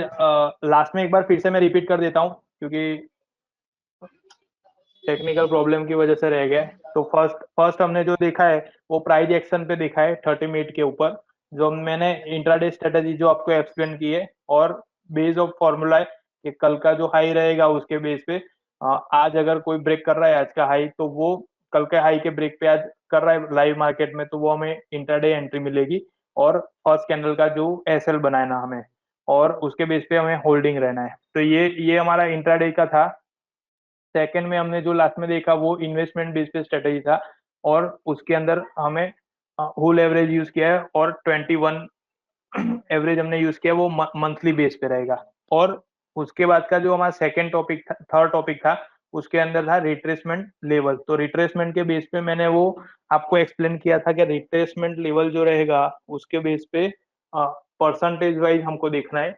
लास्ट में एक बार फिर से मैं रिपीट कर देता हूँ क्योंकि टेक्निकल प्रॉब्लम की वजह से रह गया है। तो फर्स्ट फर्स्ट हमने जो देखा है वो प्राइस एक्शन पे देखा है 30 मिनट के ऊपर, जो मैंने इंट्राडे स्ट्रेटेजी जो आपको एक्सप्लेन की है। और बेस ऑफ फॉर्मूला है कि कल का जो हाई रहेगा उसके बेस पे आज अगर कोई ब्रेक कर रहा है आज का हाई तो वो कल के हाई के ब्रेक पे आज कर रहा है लाइव मार्केट में तो वो हमें इंट्राडे एंट्री मिलेगी। और फर्स्ट कैंडल का जो एसएल बनाना हमें, और उसके बेस पे हमें होल्डिंग रहना है। तो ये हमारा इंट्राडे का था। सेकंड में हमने जो लास्ट में देखा वो इन्वेस्टमेंट बेस्ड पे स्ट्रेटेजी था, और उसके अंदर हमें होल एवरेज यूज किया है और 21 एवरेज हमने यूज किया, वो मंथली बेस पे रहेगा। और उसके बाद का जो हमारा सेकंड टॉपिक था, थर्ड टॉपिक था, उसके अंदर था रिट्रेसमेंट लेवल। तो रिट्रेसमेंट के बेस पे मैंने वो आपको एक्सप्लेन किया था कि रिट्रेसमेंट लेवल जो रहेगा उसके बेस पे परसेंटेज वाइज हमको देखना है।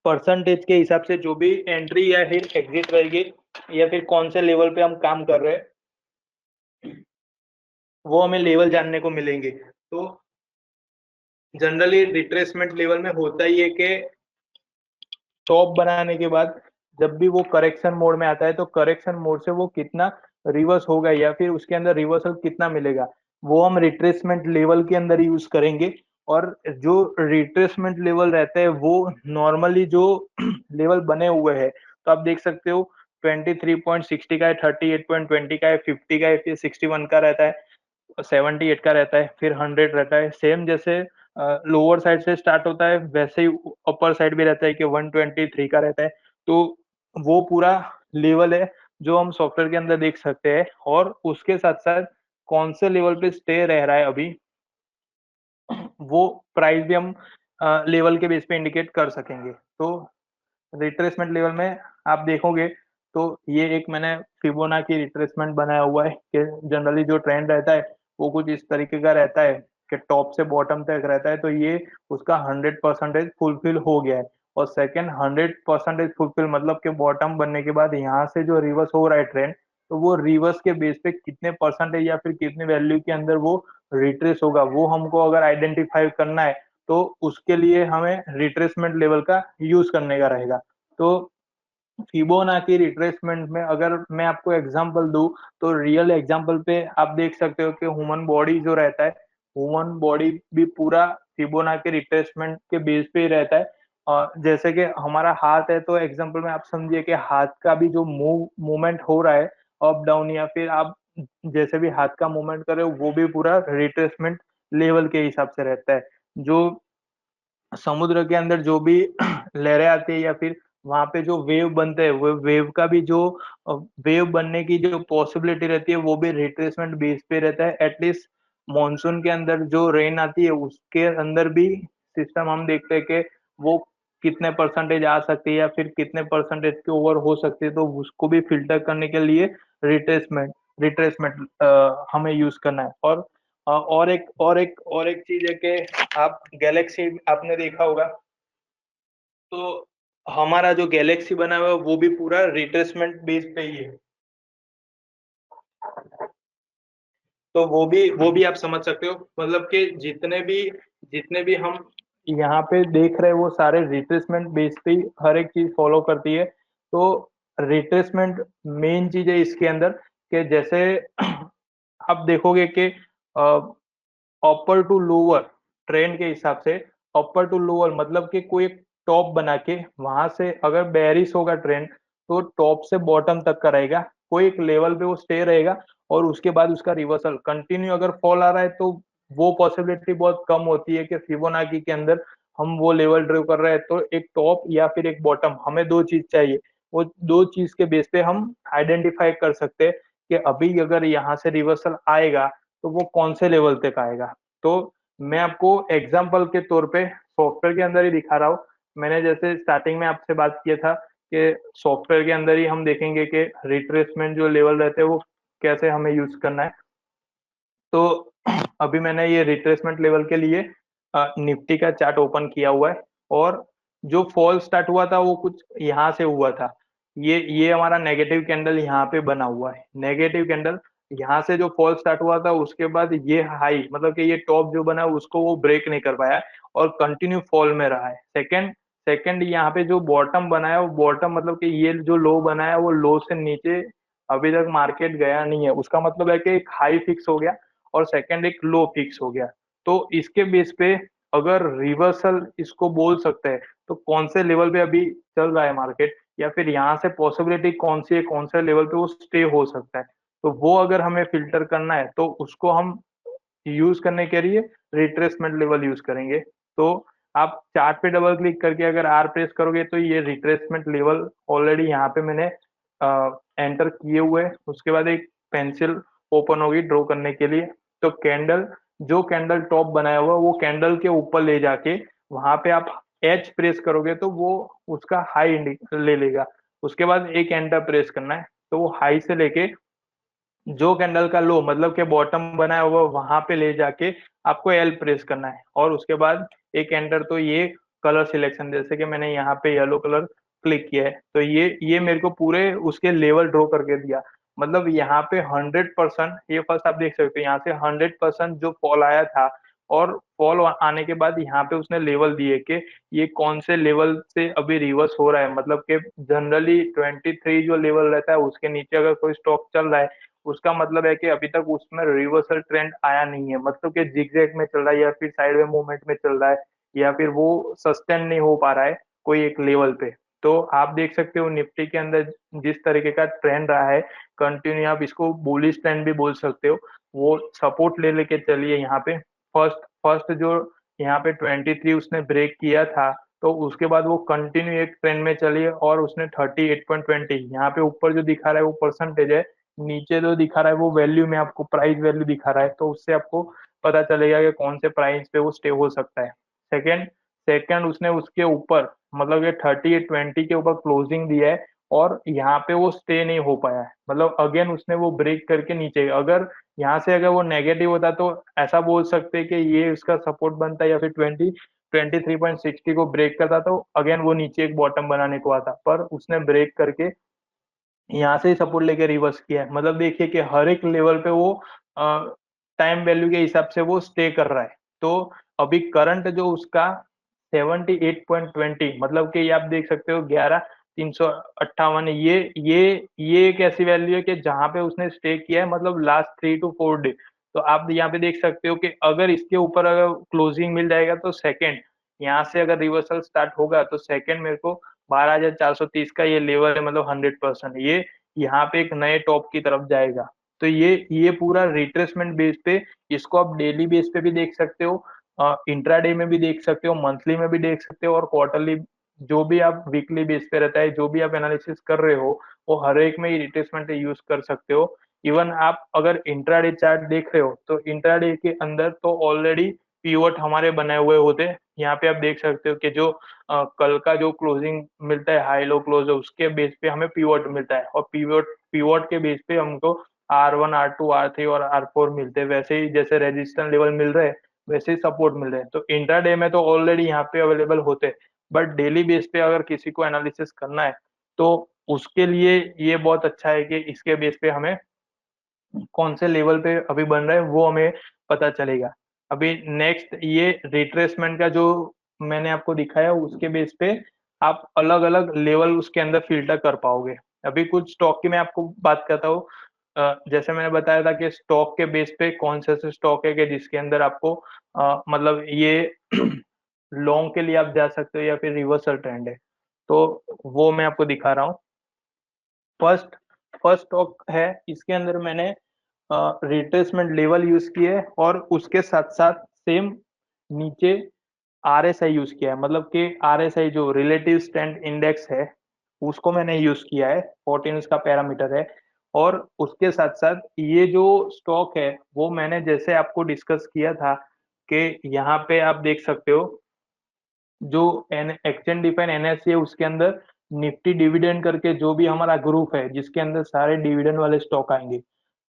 परसेंटेज के हिसाब से जो भी एंट्री या फिर एग्जिट रहेगी या फिर कौन से लेवल पे हम काम कर रहे हैं वो हमें लेवल जानने को मिलेंगे। तो जनरली रिट्रेसमेंट लेवल में होता ही है कि टॉप बनाने के बाद जब भी वो करेक्शन मोड में आता है तो करेक्शन मोड से वो कितना रिवर्स होगा या फिर उसके अंदर रिवर्सल कितना मिलेगा वो हम रिट्रेसमेंट लेवल के अंदर यूज करेंगे। और जो रिट्रेसमेंट लेवल रहता है वो नॉर्मली जो लेवल बने हुए हैं तो आप देख सकते हो 23.60 का है, 38.20 का है, 50 का है, फिर 61 का रहता है, 78 का रहता है, फिर 100 रहता है। सेम जैसे लोअर साइड से स्टार्ट होता है वैसे ही अपर साइड भी रहता है कि 123 का रहता है। तो वो पूरा लेवल है जो हम सॉफ्टवेयर के अंदर देख सकते हैं। और उसके साथ साथ कौन से लेवल पे स्टे रह रहा है अभी वो प्राइस भी हम लेवल के बेस पे इंडिकेट कर सकेंगे। तो रिट्रेसमेंट लेवल में आप देखोगे तो ये एक मैंने फिबोनाची रिट्रेसमेंट बनाया हुआ है कि जनरली जो ट्रेंड रहता है वो कुछ इस तरीके का रहता है कि टॉप से बॉटम तक रहता है। तो ये उसका 100% फुलफिल हो गया है। और सेकंड 100% फुलफिल मतलब कि बॉटम बनने के बाद यहाँ से जो रिवर्स हो रहा है ट्रेंड, तो वो रिवर्स के बेस पे कितने परसेंटेज या फिर कितने वैल्यू के अंदर वो रिट्रेस होगा वो हमको अगर आइडेंटिफाई करना है तो उसके लिए हमें रिट्रेसमेंट लेवल का यूज करने का रहेगा। तो फिबोनाची रिट्रेसमेंट में अगर मैं आपको एग्जांपल दूं तो रियल एग्जांपल पे आप देख सकते हो कि ह्यूमन बॉडी जो रहता है, ह्यूमन बॉडी भी पूरा फिबोनाची रिट्रेसमेंट के बेस पे ही रहता है। और जैसे कि हमारा हाथ है तो एग्जांपल में आप समझिए कि हाथ का भी जो मूवमेंट हो रहा है अप डाउन या फिर आप जैसे भी हाथ का मूवमेंट कर रहे हो वो भी पूरा रिट्रेसमेंट लेवल के हिसाब से रहता है। जो समुद्र के अंदर जो भी लहरें आती है या फिर वहां पे जो वेव बनते हैं वो वेव का भी जो वेव बनने की जो पॉसिबिलिटी रहती है वो भी रिट्रेसमेंट बेस पे रहता है। एटलीस्ट मॉनसून के अंदर जो रेन आती है उसके अंदर भी सिस्टम हम देखते हैं कि वो कितने परसेंटेज आ सकती है या फिर कितने परसेंटेज के ओवर हो सकती है, तो उसको भी फिल्टर करने के लिए रिट्रेसमेंट रिट्रेसमेंट हमें यूज करना है। और एक चीज है कि आप गैलेक्सी आपने देखा होगा तो हमारा जो गैलेक्सी बना हुआ है वो भी पूरा रिट्रेसमेंट बेस पे ही है। तो वो भी आप समझ सकते हो, मतलब कि जितने भी हम यहाँ पे देख रहे हैं वो सारे रिट्रेसमेंट बेस पे ही हर एक चीज फॉलो करती है। तो रिट्रेसमेंट मेन चीज है इसके अंदर, कि जैसे आप देखोगे कि अपर टू लोअर ट्रेंड के हिसाब से, अपर टू लोअर मतलब कि कोई एक टॉप बना के वहां से अगर बेरिश होगा ट्रेंड, तो टॉप से बॉटम तक का रहेगा, कोई एक लेवल पे वो स्टे रहेगा, और उसके बाद उसका रिवर्सल कंटिन्यू अगर फॉल आ रहा है तो वो पॉसिबिलिटी बहुत कम होती है कि फिबोनाची के अंदर हम वो लेवल ड्रिव कर रहे हैं। तो एक टॉप या फिर एक बॉटम, हमें दो चीज चाहिए। वो दो चीज के बेस पे हम आइडेंटिफाई कर सकते हैं कि अभी अगर यहाँ से रिवर्सल आएगा तो वो कौन से लेवल तक आएगा। तो मैं आपको एग्जाम्पल के तौर पे सॉफ्टवेयर के अंदर ही दिखा रहा हूँ। मैंने जैसे स्टार्टिंग में आपसे बात किया था कि सॉफ्टवेयर के अंदर ही हम देखेंगे कि रिट्रेसमेंट जो लेवल रहते हैं वो कैसे हमें यूज करना है। तो अभी मैंने ये रिट्रेसमेंट लेवल के लिए निफ्टी का चार्ट ओपन किया हुआ है, और जो फॉल स्टार्ट हुआ था वो कुछ यहाँ से हुआ था। ये हमारा नेगेटिव कैंडल यहाँ पे बना हुआ है, नेगेटिव कैंडल यहाँ से जो फॉल स्टार्ट हुआ था उसके बाद ये हाई मतलब कि ये टॉप जो बना उसको वो ब्रेक नहीं कर पाया, और कंटिन्यू फॉल में रहा है। सेकंड सेकंड यहाँ पे जो बॉटम बनाया वो बॉटम मतलब कि ये जो लो बनाया वो लो से नीचे अभी तक मार्केट गया नहीं है, उसका मतलब है कि एक हाई फिक्स हो गया और सेकंड एक लो फिक्स हो गया। तो इसके बेस पे अगर रिवर्सल इसको बोल सकते हैं तो कौन से लेवल पे अभी चल रहा है मार्केट, या फिर यहाँ से पॉसिबिलिटी कौन सी है, कौन से लेवल पे वो स्टे हो सकता है। तो वो अगर हमें फिल्टर करना है तो उसको हम यूज करने के लिए रिट्रेसमेंट लेवल यूज करेंगे। तो आप चार्ट पे डबल क्लिक करके अगर आर प्रेस करोगे तो ये रिट्रेसमेंट लेवल ऑलरेडी यहाँ पे मैंने एंटर किए हुए हैं। उसके बाद एक पेंसिल ओपन होगी ड्रॉ करने के लिए। तो कैंडल जो कैंडल टॉप बनाया हुआ वो कैंडल के ऊपर ले जाके वहां पे आप एच प्रेस करोगे तो वो उसका हाई ले लेगा। उसके बाद एक एंटर प्रेस करना है, तो वो हाई से लेके जो कैंडल का लो मतलब के बॉटम बनाया हुआ वहां पे ले जाके आपको एल प्रेस करना है, और उसके बाद एक एंटर। तो ये कलर सिलेक्शन, जैसे कि मैंने यहाँ पे येलो कलर क्लिक किया है तो ये मेरे को पूरे उसके लेवल ड्रॉ करके दिया। मतलब यहाँ पे 100%, ये फर्स्ट आप देख सकते हो यहाँ से 100% जो फॉल आया था, और फॉल आने के बाद यहाँ पे उसने लेवल दिए कि ये कौन से लेवल से अभी रिवर्स हो रहा है। मतलब कि जनरली 23 जो लेवल रहता है उसके नीचे अगर कोई स्टॉक चल रहा है उसका मतलब है कि अभी तक उसमें रिवर्सल ट्रेंड आया नहीं है, मतलब कि जिगजैग में चल रहा है या फिर साइडवे मूवमेंट में चल रहा है, या फिर वो सस्टेन नहीं हो पा रहा है कोई एक लेवल पे। तो आप देख सकते हो निफ्टी के अंदर जिस तरीके का ट्रेंड रहा है कंटिन्यू, आप इसको बुलिश ट्रेंड भी बोल सकते हो। वो सपोर्ट ले लेके चलिए यहाँ पे। फर्स्ट फर्स्ट जो यहाँ पे 23 उसने ब्रेक किया था, तो उसके बाद वो कंटिन्यू एक ट्रेंड में चली है, और उसने 38.20 यहाँ पे ऊपर जो दिखा रहा है वो परसेंटेज है, नीचे जो दिखा रहा है वो वैल्यू में आपको प्राइस वैल्यू दिखा रहा है। तो उससे आपको पता चलेगा कि कौन से प्राइस पे वो स्टे हो सकता है। सेकंड सेकंड उसने उसके ऊपर मतलब ये 38.20 के ऊपर क्लोजिंग दिया है, और यहाँ पे वो स्टे नहीं हो पाया है। मतलब अगेन उसने वो ब्रेक करके नीचे, अगर यहाँ से अगर वो नेगेटिव होता तो ऐसा बोल सकते हैं कि ये उसका सपोर्ट बनता है, या फिर 23.60 को ब्रेक करता तो अगेन वो नीचे एक बॉटम बनाने को आता, पर उसने ब्रेक करके यहाँ से ही सपोर्ट लेके रिवर्स किया है। मतलब देखिए कि हर एक लेवल पे वो टाइम वैल्यू के हिसाब से वो स्टे कर रहा है। तो अभी करंट जो उसका 78.20 मतलब कि ये आप देख सकते हो 11,358, ये एक ऐसी वैल्यू है कि जहां पे उसने स्टे किया है मतलब लास्ट 3 to 4 डे। तो आप यहाँ पे देख सकते हो कि अगर इसके ऊपर अगर क्लोजिंग मिल जाएगा तो सेकंड यहाँ से अगर रिवर्सल स्टार्ट होगा तो सेकंड मेरे को 12,430 का ये लेवल है, मतलब 100% ये यहाँ पे एक नए टॉप की तरफ जाएगा। तो ये पूरा रिट्रेसमेंट बेस पे, इसको आप डेली बेस पे भी देख सकते हो, इंट्राडे में भी देख सकते हो, मंथली में भी देख सकते हो, और क्वार्टरली जो भी आप वीकली बेस पे रहता है जो भी आप एनालिसिस कर रहे हो वो हर एक में ही रिट्रेसमेंट यूज कर सकते हो। इवन आप अगर इंट्राडे चार्ट देख रहे हो तो इंट्राडे के अंदर तो ऑलरेडी पीवट हमारे बने हुए होते हैं। यहाँ पे आप देख सकते हो कि जो कल का जो क्लोजिंग मिलता है हाई लो क्लोज उसके बेस पे हमें पीवट मिलता है, और पीवट पीवट के बेस पे हमको R1 R2 R3 और R4 मिलते हैं। वैसे ही जैसे रेजिस्टेंस लेवल मिल रहे हैं वैसे ही सपोर्ट मिल रहे हैं। तो इंट्राडे में तो ऑलरेडी यहाँ पे अवेलेबल होते हैं, बट डेली बेस पे अगर किसी को एनालिसिस करना है तो उसके लिए ये बहुत अच्छा है कि इसके बेस पे हमें कौन से लेवल पे अभी बन रहा है वो हमें पता चलेगा। अभी नेक्स्ट ये रिट्रेसमेंट का जो मैंने आपको दिखाया उसके बेस पे आप अलग अलग लेवल उसके अंदर फिल्टर कर पाओगे। अभी कुछ स्टॉक की मैं आपको बात करता हूँ। जैसे मैंने बताया था कि स्टॉक के बेस पे कौन से स्टॉक है कि जिसके अंदर आपको मतलब ये लॉन्ग के लिए आप जा सकते हो या फिर रिवर्सल ट्रेंड है। तो वो मैं आपको दिखा रहा हूँ। फर्स्ट फर्स्ट स्टॉक है, इसके अंदर मैंने रिट्रेसमेंट लेवल यूज किए और उसके साथ साथ सेम नीचे आरएसआई यूज किया है। मतलब कि आरएसआई जो रिलेटिव स्ट्रेंथ इंडेक्स है उसको मैंने यूज किया है, 14 इसका पैरामीटर है। और उसके साथ साथ ये जो स्टॉक है वो मैंने जैसे आपको डिस्कस किया था कि यहाँ पे आप देख सकते हो जो एक्सचेंज डिफाइन एनएससी है उसके अंदर निफ्टी डिविडेंड करके जो भी हमारा ग्रुप है जिसके अंदर सारे डिविडेंड वाले स्टॉक आएंगे।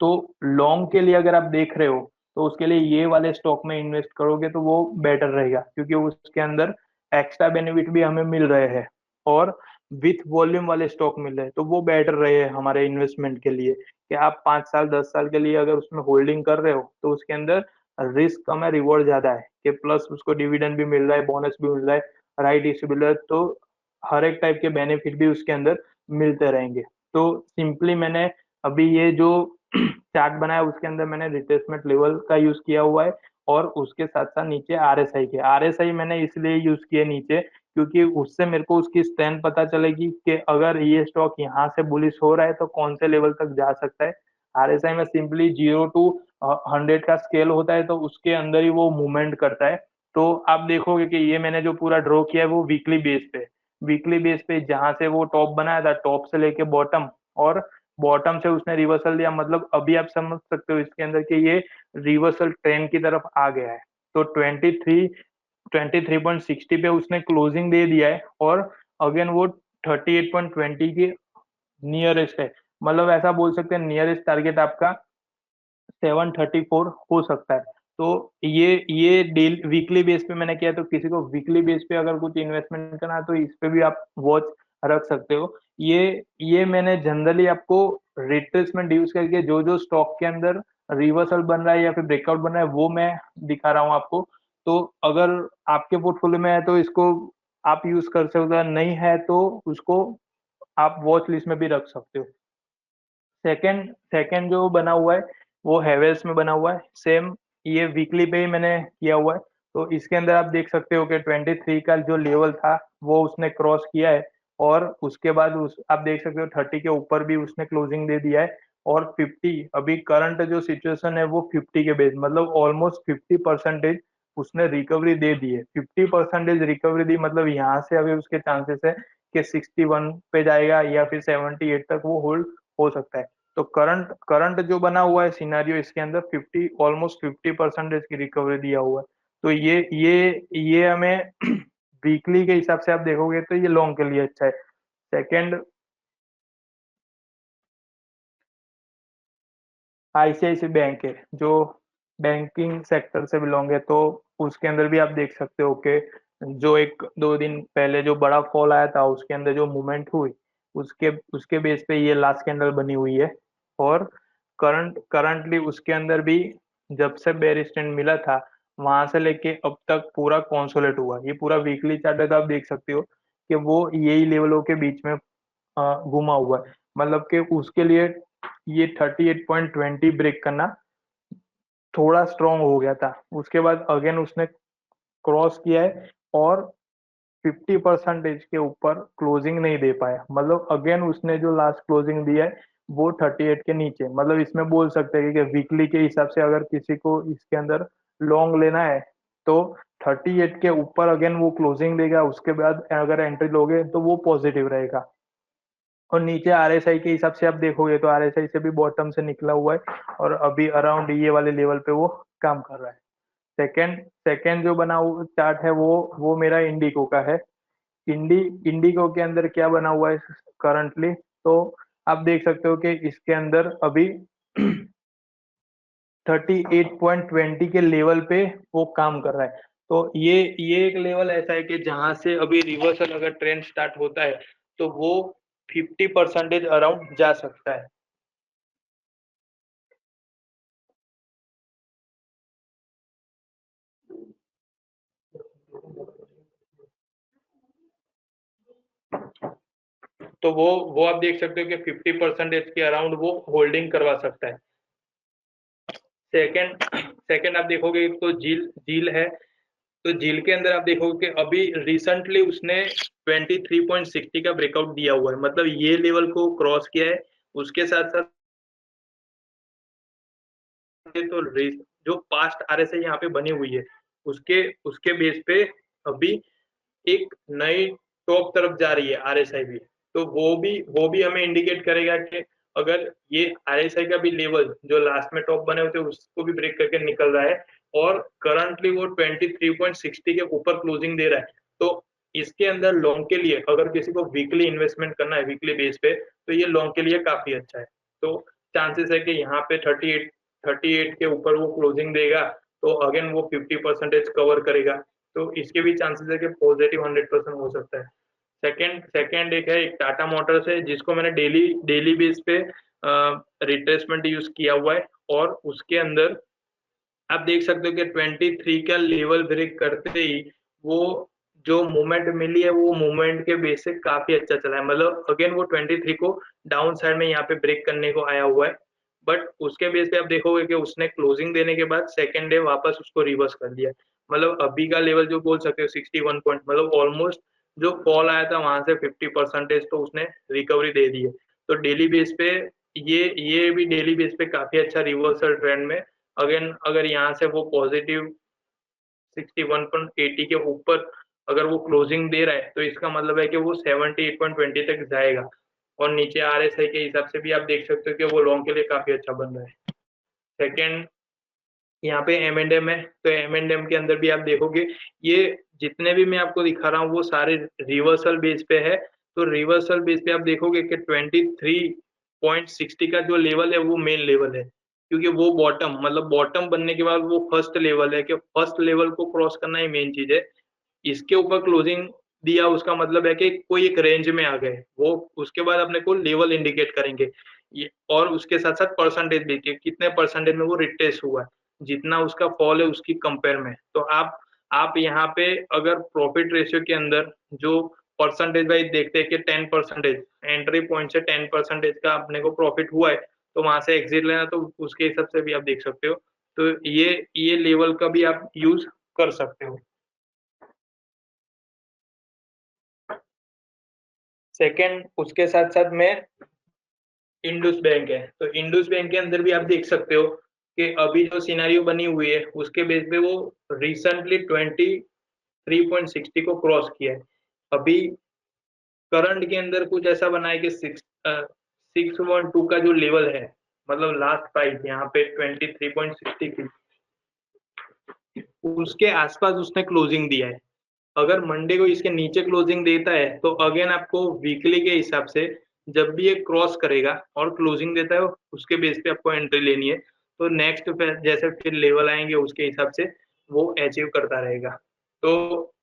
तो लॉन्ग के लिए अगर आप देख रहे हो तो उसके लिए ये वाले स्टॉक में इन्वेस्ट करोगे तो वो बेटर रहेगा, क्योंकि उसके अंदर एक्स्ट्रा बेनिफिट भी हमें मिल रहे हैं और विथ वॉल्यूम वाले स्टॉक मिल रहे हैं, तो वो बेटर रहे हमारे इन्वेस्टमेंट के लिए कि आप 5 साल 10 साल के लिए अगर उसमें होल्डिंग कर रहे हो तो उसके अंदर रिस्क कम है, रिवॉर्ड ज्यादा है कि प्लस उसको डिविडेंड भी मिल रहा है, बोनस भी मिल रहा है, राइट इश्यू मिल रहा है, तो हर एक टाइप के बेनिफिट भी उसके अंदर मिलते रहेंगे। तो सिंपली मैंने अभी ये जो चार्ट बनाया उसके अंदर मैंने रिट्रेसमेंट लेवल का यूज किया हुआ है और उसके साथ साथ नीचे आरएसआई के आरएसआई मैंने इसलिए यूज किए नीचे क्योंकि उससे मेरे को उसकी स्ट्रेंथ पता चलेगी कि अगर ये स्टॉक यहाँ से बुलिश हो रहा है तो कौन से लेवल तक जा सकता है। आरएसआई में सिंपली 0 to 100 का स्केल होता है तो उसके अंदर ही वो मूवमेंट करता है। तो आप देखोगे कि ये मैंने जो पूरा ड्रॉ किया है वो वीकली बेस पे जहां से वो टॉप बनाया था, टॉप से लेके बॉटम और बॉटम से उसने रिवर्सल दिया, मतलब अभी आप समझ सकते हो इसके अंदर कि ये रिवर्सल ट्रेंड की तरफ आ गया है। तो 23.60 पे उसने क्लोजिंग दे दिया है और अगेन वो 38.20 के नियरेस्ट है। मतलब ऐसा बोल सकते हैं नियरेस्ट टारगेट आपका 734 हो सकता है। तो ये डेली वीकली बेस पे मैंने किया, तो किसी को वीकली बेस पे अगर कुछ इन्वेस्टमेंट करना है तो इस पे भी आप वॉच रख सकते हो। ये मैंने जनरली आपको रिट्रेसमेंट यूज करके जो जो स्टॉक के अंदर रिवर्सल बन रहा है या फिर ब्रेकआउट बन रहा है वो मैं दिखा रहा हूँ आपको। तो अगर आपके पोर्टफोलियो में है तो इसको आप यूज कर सकते हो, नहीं है तो उसको आप वॉच लिस्ट में भी रख सकते हो। सेकंड सेकंड जो बना हुआ है वो हेवेल्स में बना हुआ है, सेम ये वीकली पे ही मैंने किया हुआ है। तो इसके अंदर आप देख सकते हो कि 23 का जो लेवल था वो उसने क्रॉस किया है और उसके बाद उस आप देख सकते हो 30 के ऊपर भी उसने क्लोजिंग दे दिया है और 50 अभी करंट जो सिचुएशन है वो 50 के बेस मतलब ऑलमोस्ट 50% उसने रिकवरी दे दी है। 50% रिकवरी दी मतलब यहाँ से अभी उसके चांसेस है कि 61 पे जाएगा या फिर 78 तक वो होल्ड हो सकता है। तो करंट करंट जो बना हुआ है सिनेरियो इसके अंदर 50 ऑलमोस्ट 50% की रिकवरी दिया हुआ है। तो ये हमें वीकली के हिसाब से आप देखोगे तो ये लॉन्ग के लिए अच्छा है। सेकंड आईसीआईसीआई बैंक है जो बैंकिंग सेक्टर से बिलोंग है, तो उसके अंदर भी आप देख सकते हो कि जो एक दो दिन पहले जो बड़ा फॉल आया था उसके अंदर जो मूवमेंट हुई उसके उसके बेस पे ये लास्ट कैंडल बनी हुई है। और करंटली उसके अंदर भी जब से बेयर स्टैंड मिला था वहां से लेके अब तक पूरा कॉन्सोलेट हुआ, ये पूरा वीकली चार्ट है तो आप देख सकते हो कि वो यही लेवलों के बीच में घुमा हुआ है। मतलब कि उसके लिए ये 38.20 ब्रेक करना थोड़ा स्ट्रॉन्ग हो गया था, उसके बाद अगेन उसने क्रॉस किया है और 50% के ऊपर क्लोजिंग नहीं दे पाया। मतलब अगेन उसने जो लास्ट क्लोजिंग दिया है वो 38 के नीचे, मतलब इसमें बोल सकते हैं कि वीकली के हिसाब से अगर किसी को इसके अंदर लॉन्ग लेना है तो 38 के ऊपर अगेन वो क्लोजिंग देगा, उसके बाद अगर एंट्री लोगे तो वो पॉजिटिव रहेगा। और नीचे आरएसआई के हिसाब से आप देखोगे तो आरएसआई से भी बॉटम से निकला हुआ है और अभी अराउंड ये वाले लेवल पे वो काम कर रहा है। सेकंड सेकंड जो बना हुआ चार्ट है वो मेरा इंडिको का है। इंडिको के अंदर क्या बना हुआ है करंटली, तो आप देख सकते हो कि इसके अंदर अभी 38.20 के लेवल पे वो काम कर रहा है। तो ये एक लेवल ऐसा है कि जहां से अभी रिवर्सल अगर ट्रेंड स्टार्ट होता है तो वो 50% अराउंड जा सकता है। तो वो आप देख सकते हो कि 50% के अराउंड वो होल्डिंग करवा सकता है। सेकंड सेकंड आप देखोगे तो झील झील है, तो झील के अंदर आप देखोगे कि अभी रिसेंटली उसने 23.60 का ब्रेकआउट दिया हुआ है, मतलब ये लेवल को क्रॉस किया है। उसके साथ साथ तो जो पास्ट आरएसआई यहाँ पे बनी हुई है, उसके उसके बेस पे अभी एक नई टॉप तरफ जा रही है आरएसआई भी। तो वो भी हमें इंडिकेट करेगा कि अगर ये आरएसआई का भी लेवल जो लास्ट में टॉप बने हुए थे उसको भी ब्रेक करके निकल रहा है और करंटली वो 23.60 के ऊपर क्लोजिंग दे रहा है, तो इसके अंदर लॉन्ग के लिए अगर किसी को वीकली इन्वेस्टमेंट करना है वीकली बेस पे, तो ये लॉन्ग के लिए काफी अच्छा है। तो चांसेस है कि यहाँ पे 38 के ऊपर वो क्लोजिंग देगा, तो अगेन वो 50% कवर करेगा, तो इसके भी चांसेस है कि पॉजिटिव 100% हो सकता है। सेकंड सेकंड एक टाटा मोटर्स है जिसको मैंने डेली डेली बेस पे रिट्रेसमेंट यूज किया हुआ है, और उसके अंदर आप देख सकते हो कि 23 का लेवल ब्रेक करते ही वो जो मूवमेंट मिली है वो मूवमेंट के बेस से काफी अच्छा चला है, मतलब अगेन वो 23 को डाउन साइड में यहाँ पे ब्रेक करने को आया हुआ है। बट उसके बेस पे आप देखोगे कि उसने क्लोजिंग देने के बाद सेकेंड डे वापस उसको रिवर्स कर दिया, मतलब अभी का लेवल जो बोल सकते हो 61 पॉइंट, मतलब ऑलमोस्ट जो फॉल आया था वहां से 50% तो उसने रिकवरी दे दी है। तो डेली बेस पे ये भी डेली बेस पे काफी अच्छा रिवर्सल ट्रेंड में, अगेन अगर यहाँ से वो पॉजिटिव 61.80 के ऊपर अगर वो क्लोजिंग दे रहा है, तो इसका मतलब है कि वो 78.20 तक जाएगा, और नीचे आरएसआई के हिसाब से भी आप देख सकते हो कि वो लॉन्ग के लिए काफी अच्छा बन रहा है। सेकेंड यहाँ पे एम एंड एम है, तो एम एंड एम के अंदर भी आप देखोगे ये जितने भी मैं आपको दिखा रहा हूँ वो सारे रिवर्सल बेस पे है। तो रिवर्सल बेस पे आप देखोगे कि 23.60 का जो लेवल है वो मेन लेवल है, क्योंकि वो बॉटम मतलब बॉटम बनने के बाद वो फर्स्ट लेवल है कि फर्स्ट लेवल को क्रॉस करना ही मेन चीज है। इसके ऊपर क्लोजिंग दिया उसका मतलब है कि कोई एक रेंज में आ गए, वो उसके बाद अपने को लेवल इंडिकेट करेंगे ये, और उसके साथ साथ परसेंटेज भी कि कितने परसेंटेज में वो रिट्रेस हुआ है, जितना उसका फॉल है उसकी कंपेयर में। तो आप यहाँ पे अगर प्रॉफिट रेशियो के अंदर जो परसेंटेज वाइज देखते हैं कि 10% एंट्री पॉइंट से 10% का अपने को प्रॉफिट हुआ है, तो वहां से एग्जिट लेना, तो उसके हिसाब से भी आप देख सकते हो। तो ये लेवल का भी आप यूज कर सकते हो। सेकंड उसके साथ साथ में इंडus बैंक है, तो इंडस बैंक के अंदर भी आप देख सकते हो कि अभी जो सिनेरियो बनी हुई है उसके बेस पे वो रिसेंटली 23.60 को क्रॉस किया है। अभी करंट के अंदर कुछ ऐसा बना है कि 612 का जो लेवल है, मतलब लास्ट प्राइस यहाँ पे 23.60 की, उसके आसपास उसने क्लोजिंग दिया है। अगर मंडे को इसके नीचे क्लोजिंग देता है तो अगेन आपको वीकली के हिसाब से जब भी ये क्रॉस करेगा और क्लोजिंग देता है उसके बेस पे आपको एंट्री लेनी है, तो नेक्स्ट जैसे फिर लेवल आएंगे उसके हिसाब से वो अचीव करता रहेगा। तो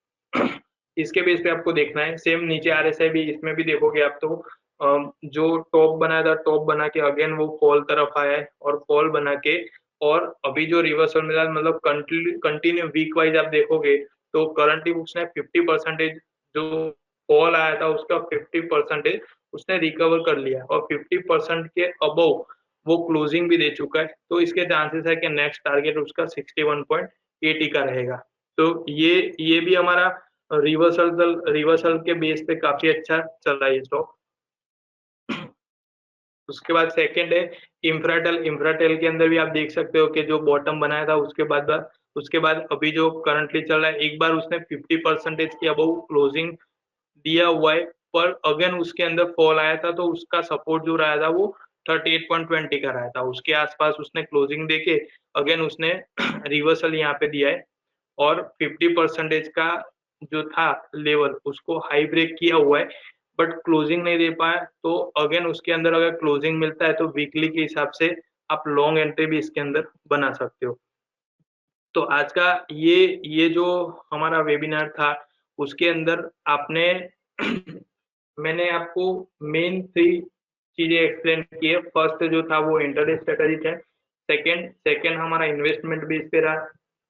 इसके बेस पे आपको देखना है। सेम नीचे आरएसआई भी, इसमें भी देखोगे आप तो जो टॉप बनाया था, टॉप बना के अगेन वो फॉल तरफ आया है और फॉल बना के, और अभी जो रिवर्सल मिला मतलब कंटिन्यू वीक वाइज आप देखोगे तो करंटली उसने 50% जो फॉल आया था उसका 50% उसने रिकवर कर लिया, और 50% के अबव वो क्लोजिंग भी दे चुका है। तो इसके चांसेस है कि नेक्स्ट टारगेट उसका 61.80 का रहेगा। तो ये भी हमारा रिवर्सल के बेस पे काफी अच्छा चल रहा है ये स्टॉक। उसके बाद सेकंड है इंफ्राटेल। इंफ्राटेल के अंदर भी आप देख सकते हो कि जो बॉटम बनाया था उसके बाद अभी जो करंटली चल रहा है, एक बार उसने 50% की अबव क्लोजिंग दिया हुआ है, पर अगेन उसके अंदर फॉल आया था, तो उसका सपोर्ट जो रहा था वो 38.20 का रहा था। उसके आसपास उसने क्लोजिंग देके अगेन उसने रिवर्सल यहाँ पे दिया है, और 50% का जो था लेवल उसको हाई ब्रेक किया हुआ है, बट क्लोजिंग नहीं दे पाया। तो अगेन उसके अंदर अगर क्लोजिंग मिलता है तो वीकली के हिसाब से आप लॉन्ग एंट्री भी इसके अंदर बना सकते हो। तो आज का ये जो हमारा वेबिनार था उसके अंदर आपने मैंने आपको मेन 3 चीजें एक्सप्लेन की है। फर्स्ट जो था वो इंटरडे स्ट्रेटजी था, सेकंड सेकंड हमारा इन्वेस्टमेंट बेस पे रहा,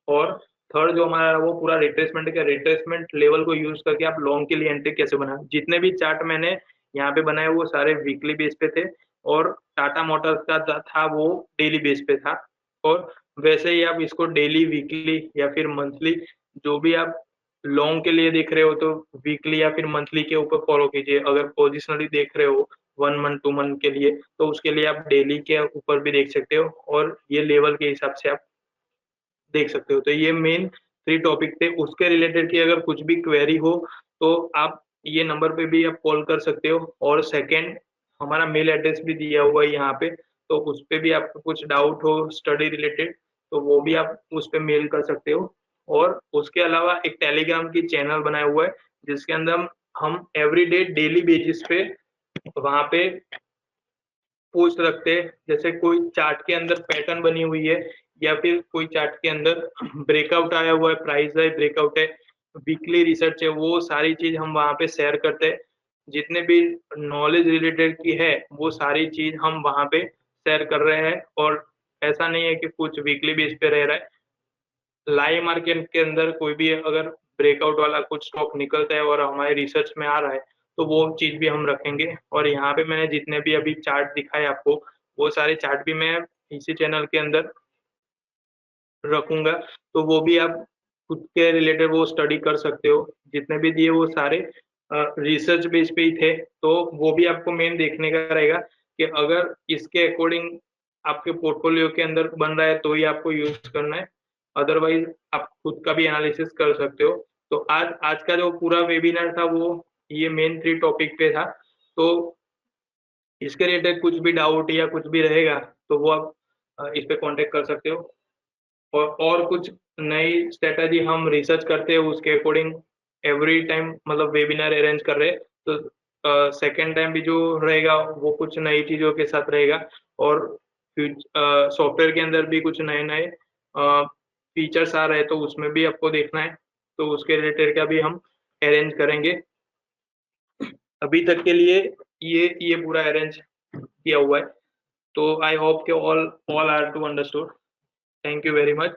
और थर्ड जो हमारा वो पूरा रिट्रेसमेंट का रिट्रेसमेंट लेवल को यूज करके आप लॉन्ग के लिए एंट्री कैसे बना। जितने भी चार्ट मैंने यहाँ पे बनाए वो सारे वीकली बेस पे थे और टाटा मोटर्स का था वो डेली बेस पे था। और वैसे ही आप इसको डेली, वीकली या फिर मंथली, जो भी आप लॉन्ग के लिए देख रहे हो तो वीकली या फिर मंथली के ऊपर फॉलो कीजिए। अगर पोजिशनली देख रहे हो 1 मंथ, 2 मंथ के लिए, तो उसके लिए आप डेली के ऊपर भी देख सकते हो और ये लेवल के हिसाब से आप देख सकते हो। तो ये मेन 3 टॉपिक थे। उसके रिलेटेड की अगर कुछ भी क्वेरी हो तो आप ये नंबर पे भी आप कॉल कर सकते हो और सेकंड हमारा मेल एड्रेस भी दिया हुआ है यहाँ पे, तो उस पे भी आपको कुछ डाउट हो स्टडी रिलेटेड तो वो भी आप उस पे मेल कर सकते हो। और उसके अलावा एक टेलीग्राम की चैनल बनाया हुआ है जिसके अंदर हम एवरीडे डेली बेसिस पे वहाँ पे पोस्ट रखते हैं। जैसे कोई चार्ट के अंदर पैटर्न बनी हुई है या फिर कोई चार्ट के अंदर ब्रेकआउट आया हुआ है, प्राइस है, ब्रेकआउट है, वीकली रिसर्च है, वो सारी चीज हम वहाँ पे शेयर करते हैं। जितने भी नॉलेज रिलेटेड की है वो सारी चीज हम वहाँ पे शेयर कर रहे हैं। और ऐसा नहीं है कि कुछ वीकली बेस पे रह रहा है। लाइव मार्केट के अंदर कोई भी अगर ब्रेकआउट वाला कुछ स्टॉक निकलता है और हमारे रिसर्च में आ रहा है तो वो चीज़ भी हम रखेंगे। और यहाँ पे मैंने जितने भी अभी चार्ट दिखाए आपको वो सारे चार्ट भी मैं इसी चैनल के अंदर रखूँगा, तो वो भी आप खुद के रिलेटेड वो स्टडी कर सकते हो। जितने भी दिए वो सारे रिसर्च बेस पे ही थे, तो वो भी आपको मेन देखने का रहेगा कि अगर इसके अकॉर्डिंग आपके पोर्टफोलियो के अंदर बन रहा है तो ही आपको यूज़ करना है, अदरवाइज़ आप खुद का भी एनालिसिस कर सकते हो। तो आज आज का जो पूरा वेबिनार था वो ये मेन 3 टॉपिक पे था। तो इसके रिलेटेड कुछ भी डाउट या कुछ भी रहेगा तो वो आप इस पे कॉन्टैक्ट कर सकते हो। और कुछ नई स्ट्रैटेजी हम रिसर्च करते हैं उसके अकॉर्डिंग एवरी टाइम मतलब वेबिनार अरेंज कर रहे हैं। तो सेकंड टाइम भी जो रहेगा वो कुछ नई चीज़ों के साथ रहेगा और सॉफ्टवेयर के अंदर भी कुछ नए-नए फीचर्स आ रहे हैं तो उसमें भी आपको देखना है, तो उसके रिलेटेड का भी हम अरेंज करेंगे। अभी तक के लिए ये पूरा अरेंज किया हुआ है। तो आई होप कि all are to understood. Thank you very much.